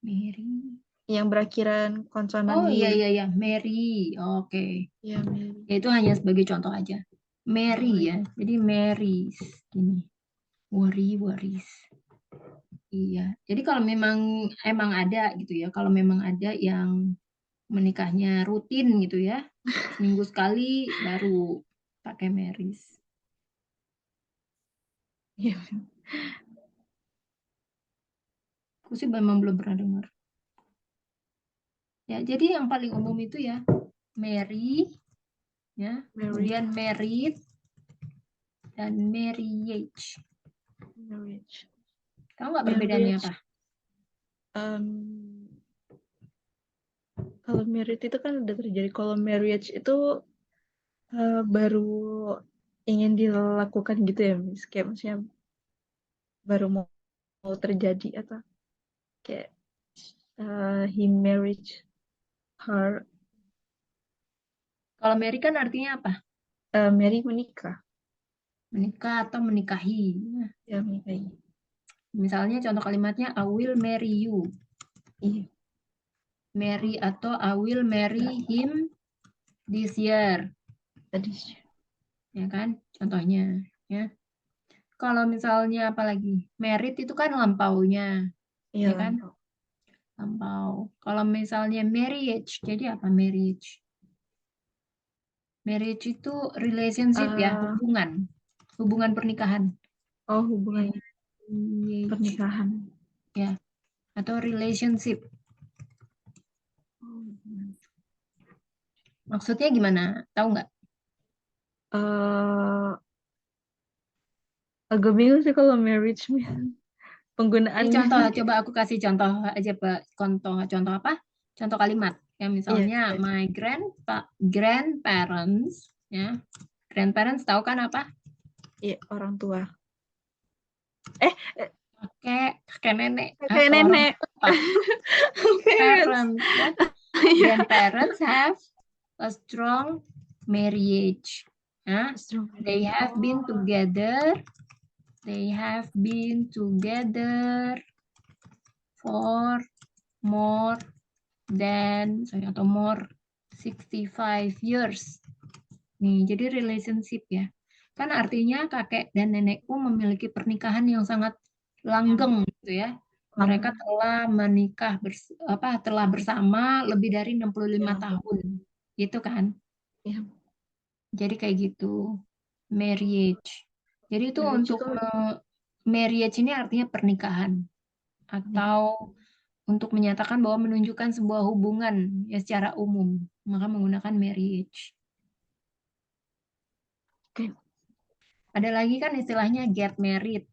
S1: Mary.
S2: yang berakhiran konsonan
S1: Oh iya, Mary. Oke.
S2: Ya, Mary.
S1: Ya, itu hanya sebagai contoh aja. Mary ya. Jadi Marys gini. Worries. Iya. Jadi kalau emang ada gitu ya. Kalau memang ada yang menikahnya rutin gitu ya. Seminggu sekali baru pakai Marys.
S2: Iya.
S1: Aku sih memang belum pernah dengar. Ya, jadi yang paling umum itu ya Mary, ya, kemudian married dan marriage. Tahu nggak perbedaannya apa?
S2: Kalau married itu kan udah terjadi. Kalau marriage itu baru ingin dilakukan gitu ya, Miss. Kayak maksudnya baru mau terjadi atau kayak he married her.
S1: Kalau marry kan artinya apa?
S2: Mary menikah.
S1: Menikah atau menikahi.
S2: Ya, menikahi.
S1: Misalnya contoh kalimatnya I will marry you.
S2: Iya.
S1: Marry atau I will marry him this year.
S2: Tadi.
S1: Ya kan? Contohnya, ya. Kalau misalnya apa lagi? Married itu kan lampaunya.
S2: Iya,
S1: Ya kan? Lampau. Kalau misalnya marriage, jadi apa marriage? Marriage itu relationship ya, hubungan pernikahan.
S2: Oh, hubungan pernikahan.
S1: Ya, atau relationship. Maksudnya gimana? Tahu nggak?
S2: Agak bingung sih kalau marriage penggunaannya.
S1: Ini contoh, coba aku kasih contoh aja, Pak. Contoh apa? Contoh kalimat. Ya, misalnya my grandparents, ya. Grandparents tahu kan apa?
S2: Iya, orang tua.
S1: Kakek nenek.
S2: Kakek nenek.
S1: Parents, ya. Grandparents have a strong marriage. They have been together They have been together for more than atau more 65 years. Nih, jadi relationship ya. Kan artinya kakek dan nenekku memiliki pernikahan yang sangat langgeng gitu ya. Mereka telah menikah telah bersama lebih dari 65 tahun. Gitu kan?
S2: Ya.
S1: Jadi kayak gitu. Marriage. Jadi itu
S2: Marriage
S1: untuk
S2: itu
S1: marriage ini artinya pernikahan atau untuk menyatakan bahwa menunjukkan sebuah hubungan ya secara umum, maka menggunakan marriage.
S2: Oke.
S1: Ada lagi kan istilahnya get married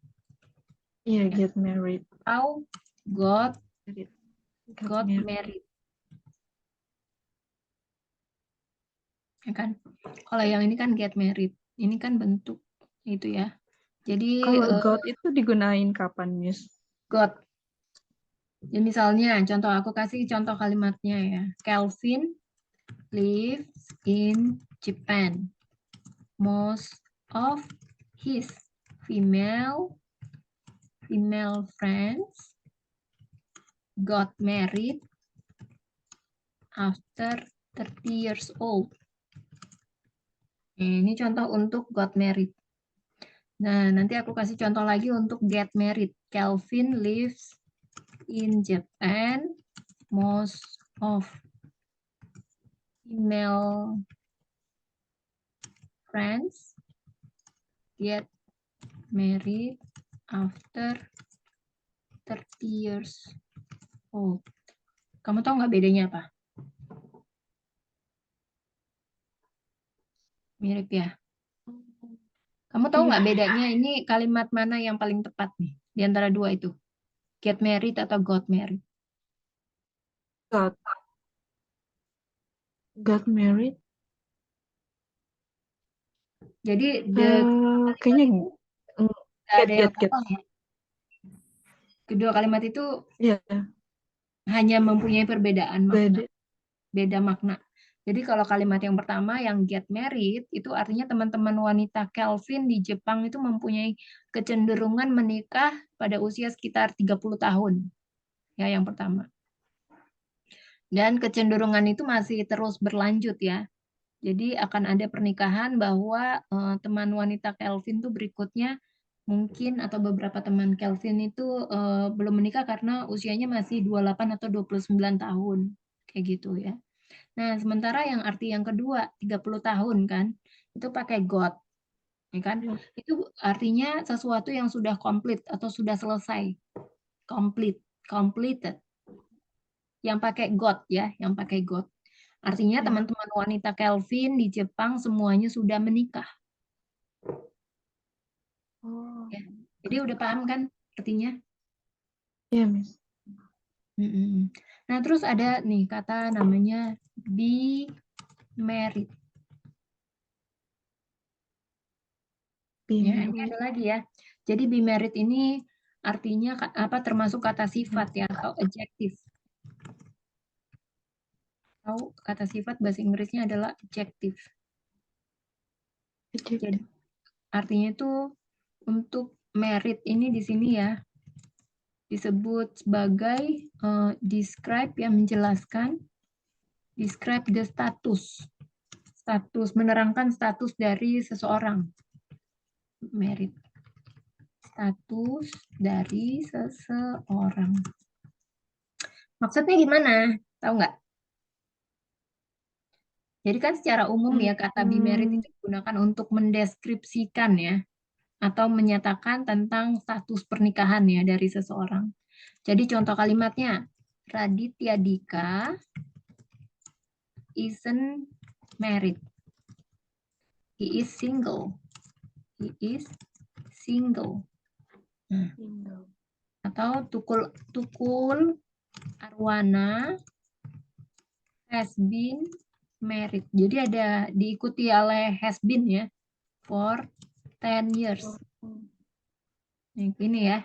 S2: Iya, get married.
S1: atau got
S2: Got married.
S1: married. Ya kan? Kalau yang ini kan get married. Ini kan bentuk itu ya. Jadi
S2: Kalau got itu digunain kapan, Miss?
S1: got. Ya, misalnya contoh aku kasih contoh kalimatnya ya. Kelvin lives in Japan. Most of his female friends got married after 30 years old. Ini contoh untuk got married. Nah, nanti aku kasih contoh lagi untuk get married. Kelvin lives in Japan. Most of female friends get married after 30 years old. Kamu tahu nggak bedanya apa? Mirip ya. Kamu tahu nggak bedanya ini kalimat mana yang paling tepat nih di antara dua itu? Get married atau got married?
S2: Got married.
S1: Jadi
S2: Kayaknya
S1: nggak ada yang
S2: get.
S1: salah ya. Kedua kalimat itu
S2: Iya,
S1: hanya mempunyai perbedaan makna.
S2: beda.
S1: Beda makna. Jadi kalau kalimat yang pertama yang get married itu artinya teman-teman wanita Kelvin di Jepang itu mempunyai kecenderungan menikah pada usia sekitar 30 tahun. Ya, yang pertama. Dan kecenderungan itu masih terus berlanjut ya. Jadi akan ada pernikahan bahwa teman wanita Kelvin tuh berikutnya mungkin atau beberapa teman Kelvin itu belum menikah karena usianya masih 28 atau 29 tahun. Kayak gitu ya. Nah, sementara yang arti yang kedua, 30 tahun kan, itu pakai got. Ya kan? Itu artinya sesuatu yang sudah komplit atau sudah selesai. Completed. Yang pakai got ya, yang pakai got. Artinya teman-teman wanita Kelvin di Jepang semuanya sudah menikah.
S2: Oh.
S1: Ya. Jadi udah paham kan artinya?
S2: Iya, Miss.
S1: Nah, terus ada nih kata namanya be married. Ya, ini ada lagi ya. Jadi be married ini artinya apa termasuk kata sifat ya atau adjective. Atau kata sifat bahasa Inggrisnya adalah adjective. Jadi artinya itu untuk married ini di sini ya disebut sebagai describe yang menjelaskan, describe the status, menerangkan status dari seseorang, married, status dari seseorang. Maksudnya gimana? Tahu nggak? Jadi kan secara umum ya kata be married itu digunakan untuk mendeskripsikan ya atau menyatakan tentang status pernikahan ya dari seseorang. Jadi contoh kalimatnya, Raditya Dika isn't married. He is single. He is single. Atau Tukul Arwana has been married. Jadi ada diikuti oleh has been ya for 10 years. Nah, ini ya.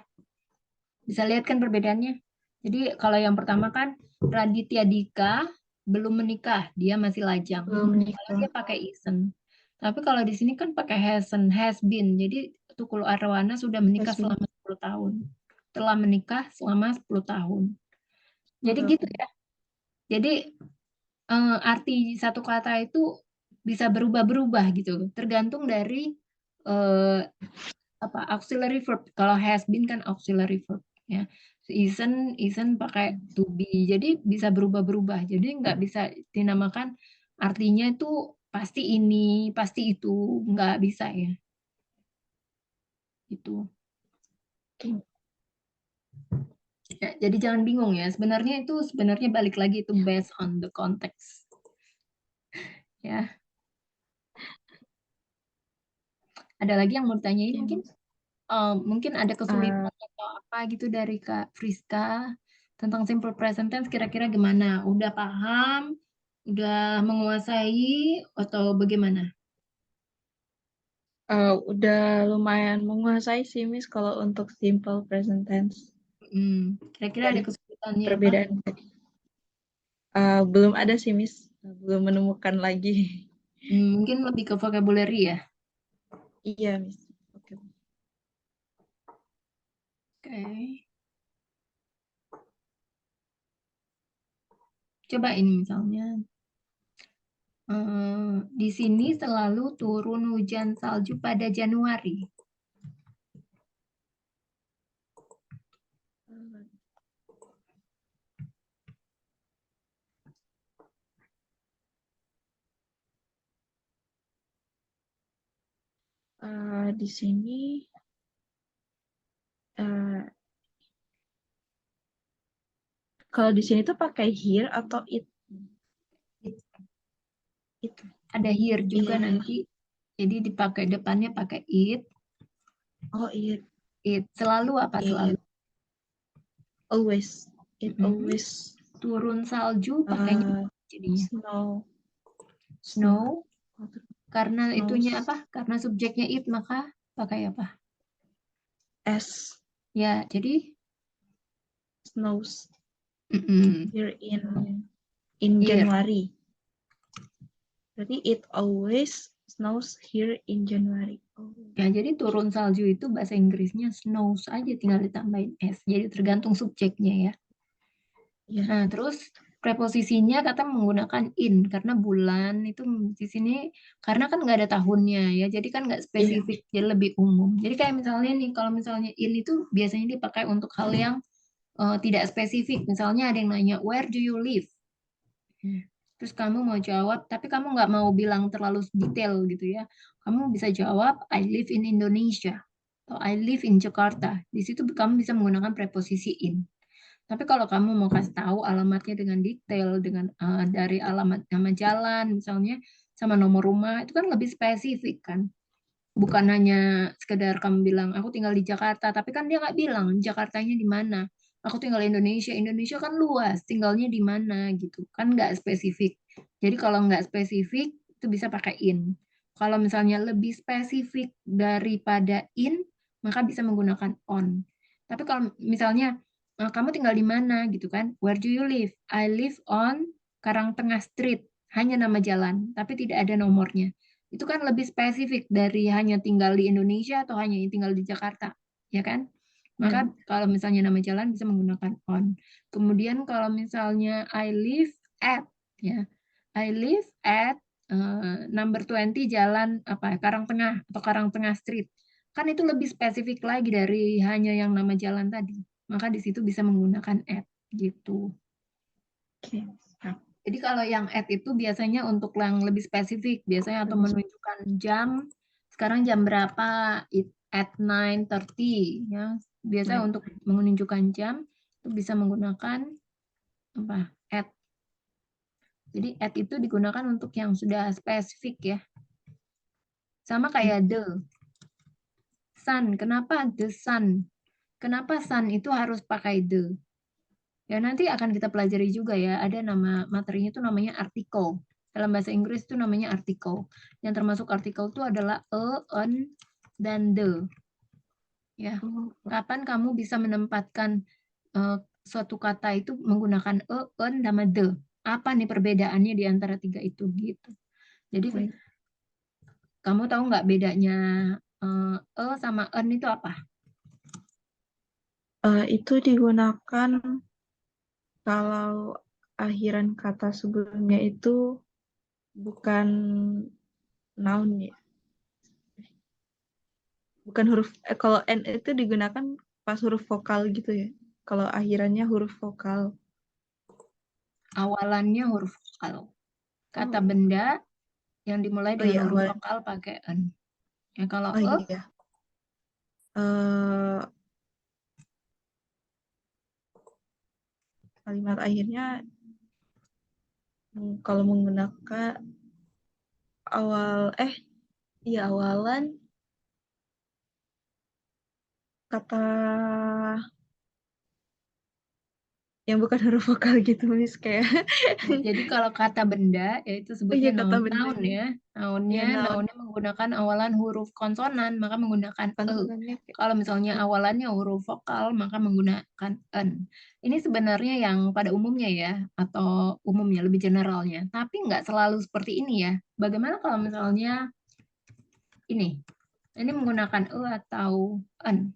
S1: Bisa lihat kan perbedaannya? Jadi kalau yang pertama kan Raditya Dika belum menikah, dia masih lajang. Kalau dia pakai isn't. Tapi kalau di sini kan pakai hasn't, has been. Jadi Tukul Arwana sudah menikah
S2: Yes, Miss.
S1: selama 10 tahun. Telah menikah selama 10 tahun. Jadi
S2: Betul.
S1: gitu ya. Jadi arti satu kata itu bisa berubah-berubah gitu, tergantung dari auxiliary verb. Kalau has been kan auxiliary verb ya. Isn't pakai to be. Jadi bisa berubah-berubah. Jadi nggak bisa dinamakan artinya itu pasti ini, pasti itu, nggak bisa ya. Itu.
S2: Oke.
S1: Ya, jadi jangan bingung ya. Sebenarnya balik lagi itu based on the context. Ya. Ada lagi yang mau ditanyain
S2: Oke,
S1: mungkin?
S2: Miss.
S1: Mungkin ada kesulitan atau apa gitu dari Kak Friska tentang simple present tense kira-kira gimana? Udah paham? Udah menguasai atau bagaimana?
S2: Udah lumayan menguasai sih, Miss, kalau untuk simple present tense.
S1: Kira-kira ada
S2: Dari
S1: kesulitannya apa?
S2: perbedaan tadi. Belum ada sih, Miss. Belum menemukan lagi.
S1: Mungkin lebih ke vocabulary ya.
S2: Iya, Miss. Oke.
S1: Oke. Coba ini misalnya. Di sini selalu turun hujan salju pada Januari.
S2: Di sini kalau di sini tuh pakai here atau it? It.
S1: Ada here juga
S2: Iya.
S1: nanti. Jadi dipakai depannya pakai it.
S2: Oh, it.
S1: It selalu apa
S2: It.
S1: selalu?
S2: Always. It always.
S1: Turun salju pakainya jadinya
S2: Snow.
S1: snow. Karena
S2: Snows.
S1: itunya apa? Karena subjeknya it maka pakai apa?
S2: S.
S1: Ya, jadi
S2: Snows. Here in
S1: Here.
S2: January. Jadi it always snows here in January.
S1: Ya, jadi turun salju itu bahasa Inggrisnya snows aja, tinggal ditambahin s. Jadi tergantung subjeknya ya.
S2: Yeah.
S1: Nah, terus preposisinya kata menggunakan in karena bulan itu di sini karena kan nggak ada tahunnya ya, jadi kan nggak spesifik, jadi lebih umum. Jadi kayak misalnya nih, kalau misalnya in itu biasanya dipakai untuk hal yang tidak spesifik. Misalnya ada yang nanya where do you live? Terus kamu mau jawab, tapi kamu nggak mau bilang terlalu detail gitu ya. Kamu bisa jawab, I live in Indonesia. Atau I live in Jakarta. Di situ kamu bisa menggunakan preposisi in. Tapi kalau kamu mau kasih tahu alamatnya dengan detail, dengan dari alamat nama jalan misalnya, sama nomor rumah, itu kan lebih spesifik kan. Bukan hanya sekedar kamu bilang, aku tinggal di Jakarta, tapi kan dia nggak bilang Jakartanya di mana. Aku tinggal di Indonesia, Indonesia kan luas, tinggalnya di mana gitu, kan nggak spesifik. Jadi kalau nggak spesifik, itu bisa pakai in. Kalau misalnya lebih spesifik daripada in, maka bisa menggunakan on. Tapi kalau misalnya, kamu tinggal di mana gitu kan, where do you live? I live on Karangtengah Street, hanya nama jalan, tapi tidak ada nomornya. Itu kan lebih spesifik dari hanya tinggal di Indonesia atau hanya tinggal di Jakarta, ya kan? Maka kalau misalnya nama jalan bisa menggunakan on. Kemudian kalau misalnya I live at, ya, I live at number 20 jalan apa Karangtengah atau Karangtengah Street. Kan itu lebih spesifik lagi dari hanya yang nama jalan tadi. Maka di situ bisa menggunakan at gitu.
S2: Oke.
S1: Jadi kalau yang at itu biasanya untuk yang lebih spesifik, biasanya atau menunjukkan jam. Sekarang jam berapa? At 9:30 ya. Biasa untuk menunjukkan jam itu bisa menggunakan apa? At. Jadi at itu digunakan untuk yang sudah spesifik ya. Sama kayak the. Sun, kenapa the sun? Kenapa sun itu harus pakai the? Ya nanti akan kita pelajari juga ya, ada nama materinya itu namanya artikel. Dalam bahasa Inggris itu namanya artikel. Yang termasuk artikel itu adalah a, an, dan the. Ya, kapan kamu bisa menempatkan suatu kata itu menggunakan a, an, sama the? Apa nih perbedaannya di antara tiga itu gitu? Jadi kamu tahu nggak bedanya sama en itu apa?
S2: Itu digunakan kalau akhiran kata sebelumnya itu bukan noun ya. Bukan huruf, kalau N itu digunakan pas huruf vokal gitu ya. Kalau akhirannya huruf vokal.
S1: Awalannya huruf vokal. Kata
S2: Oh.
S1: benda yang dimulai
S2: Oh
S1: dengan
S2: iya,
S1: huruf
S2: awal.
S1: vokal pakai en. Ya kalau
S2: Oh iya. Kalimat akhirnya kalau menggunakan awalan kata yang bukan huruf vokal gitu, Miss, kayak.
S1: Ya, jadi kalau kata benda yaitu
S2: Oh
S1: sebutnya
S2: iya, kata benda.
S1: noun ya.
S2: Iya, noun.
S1: Naunnya menggunakan awalan huruf konsonan maka menggunakan e.
S2: Konsonannya kayak.
S1: Kalau misalnya awalannya huruf vokal maka menggunakan en. Ini sebenarnya yang pada umumnya ya atau umumnya lebih generalnya. Tapi nggak selalu seperti ini ya. Bagaimana kalau misalnya ini menggunakan e atau en?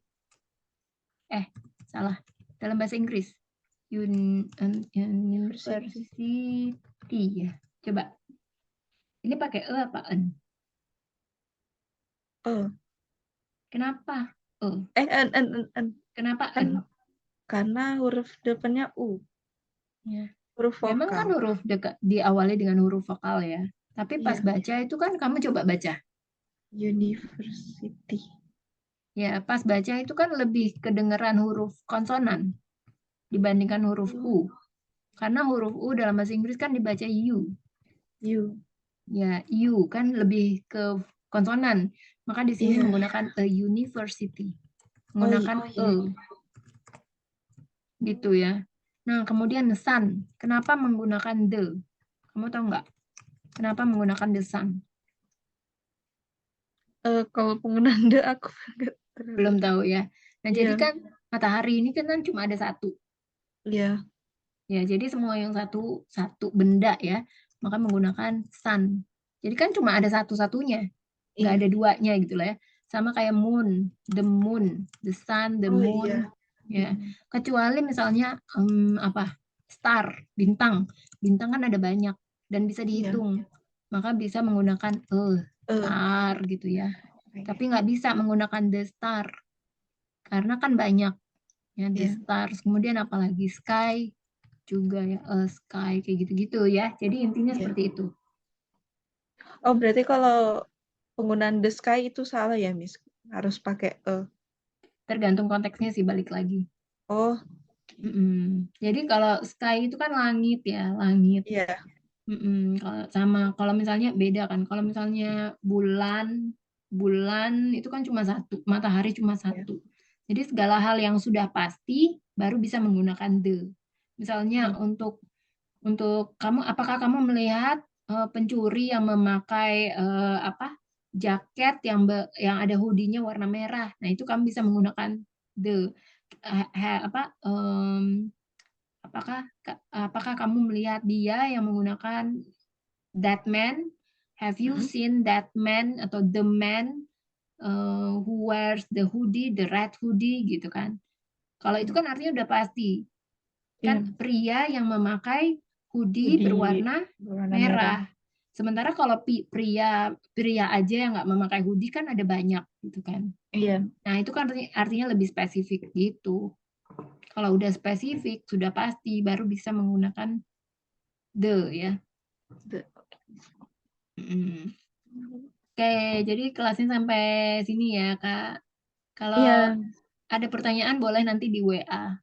S1: Salah. Dalam bahasa Inggris. University ya. Coba. Ini pakai e apa en? Kenapa e?
S2: En.
S1: Kenapa
S2: Kan
S1: en?
S2: karena huruf depannya U.
S1: Ya.
S2: Huruf
S1: Memang kan
S2: vokal.
S1: huruf diawali dengan huruf vokal ya. Tapi pas
S2: Iya.
S1: baca itu kan kamu coba baca.
S2: University.
S1: Ya, pas baca itu kan lebih kedengeran huruf konsonan dibandingkan huruf U. Karena huruf U dalam bahasa Inggris kan dibaca U.
S2: U.
S1: Ya, U kan lebih ke konsonan. Maka di sini
S2: Iya.
S1: menggunakan a university.
S2: Oh
S1: Menggunakan
S2: iya.
S1: gitu ya. Nah, kemudian the sun. Kenapa menggunakan the? Kamu tahu nggak? Kenapa menggunakan the sun?
S2: Kalau penggunaan the aku nggak terlalu.
S1: Belum tahu ya. Nah, jadi
S2: Iya.
S1: kan matahari ini kan cuma ada satu.
S2: Iya.
S1: Ya, jadi semua yang satu benda ya, maka menggunakan sun. Jadi kan cuma ada satu-satunya, nggak
S2: Iya.
S1: ada duanya gitu lah ya. Sama kayak moon, the sun, the
S2: Oh
S1: moon.
S2: iya.
S1: Ya, kecuali misalnya star, bintang. Bintang kan ada banyak dan bisa dihitung. Maka bisa menggunakan star gitu ya. Tapi nggak bisa menggunakan the star. Karena kan banyak ya the stars. Kemudian apalagi sky juga ya, sky kayak gitu-gitu ya. Jadi intinya seperti itu.
S2: Oh, berarti kalau penggunaan the sky itu salah ya, Miss? Harus pakai
S1: Tergantung konteksnya sih balik lagi.
S2: Oh.
S1: Jadi kalau sky itu kan langit ya, langit.
S2: Iya.
S1: Kalau misalnya beda kan. Kalau misalnya bulan itu kan cuma satu, matahari cuma satu. Jadi segala hal yang sudah pasti baru bisa menggunakan the. Misalnya untuk kamu, apakah kamu melihat pencuri yang memakai jaket yang ada hoodie-nya warna merah? Nah, itu kamu bisa menggunakan the. Apakah kamu melihat dia yang menggunakan that man? Have you seen that man atau the man who wears the hoodie, the red hoodie gitu kan? Kalau itu kan artinya udah pasti. Kan pria yang memakai hoodie berwarna merah. Sementara kalau pria aja yang nggak memakai hoodie kan ada banyak gitu kan.
S2: Iya.
S1: Nah, itu kan artinya lebih spesifik gitu. Kalau udah spesifik, sudah pasti, baru bisa menggunakan the ya. Oke, jadi kelasnya sampai sini ya, Kak. Kalau ada pertanyaan boleh nanti di WA.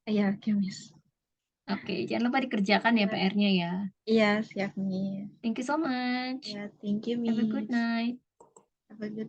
S2: Iya, oke, Miss.
S1: Oke, jangan lupa dikerjakan ya PR-nya ya.
S2: Iya, siap, Miss.
S1: Thank you so much.
S2: Ya, thank you, Miss.
S1: Have a good night.
S2: Have a good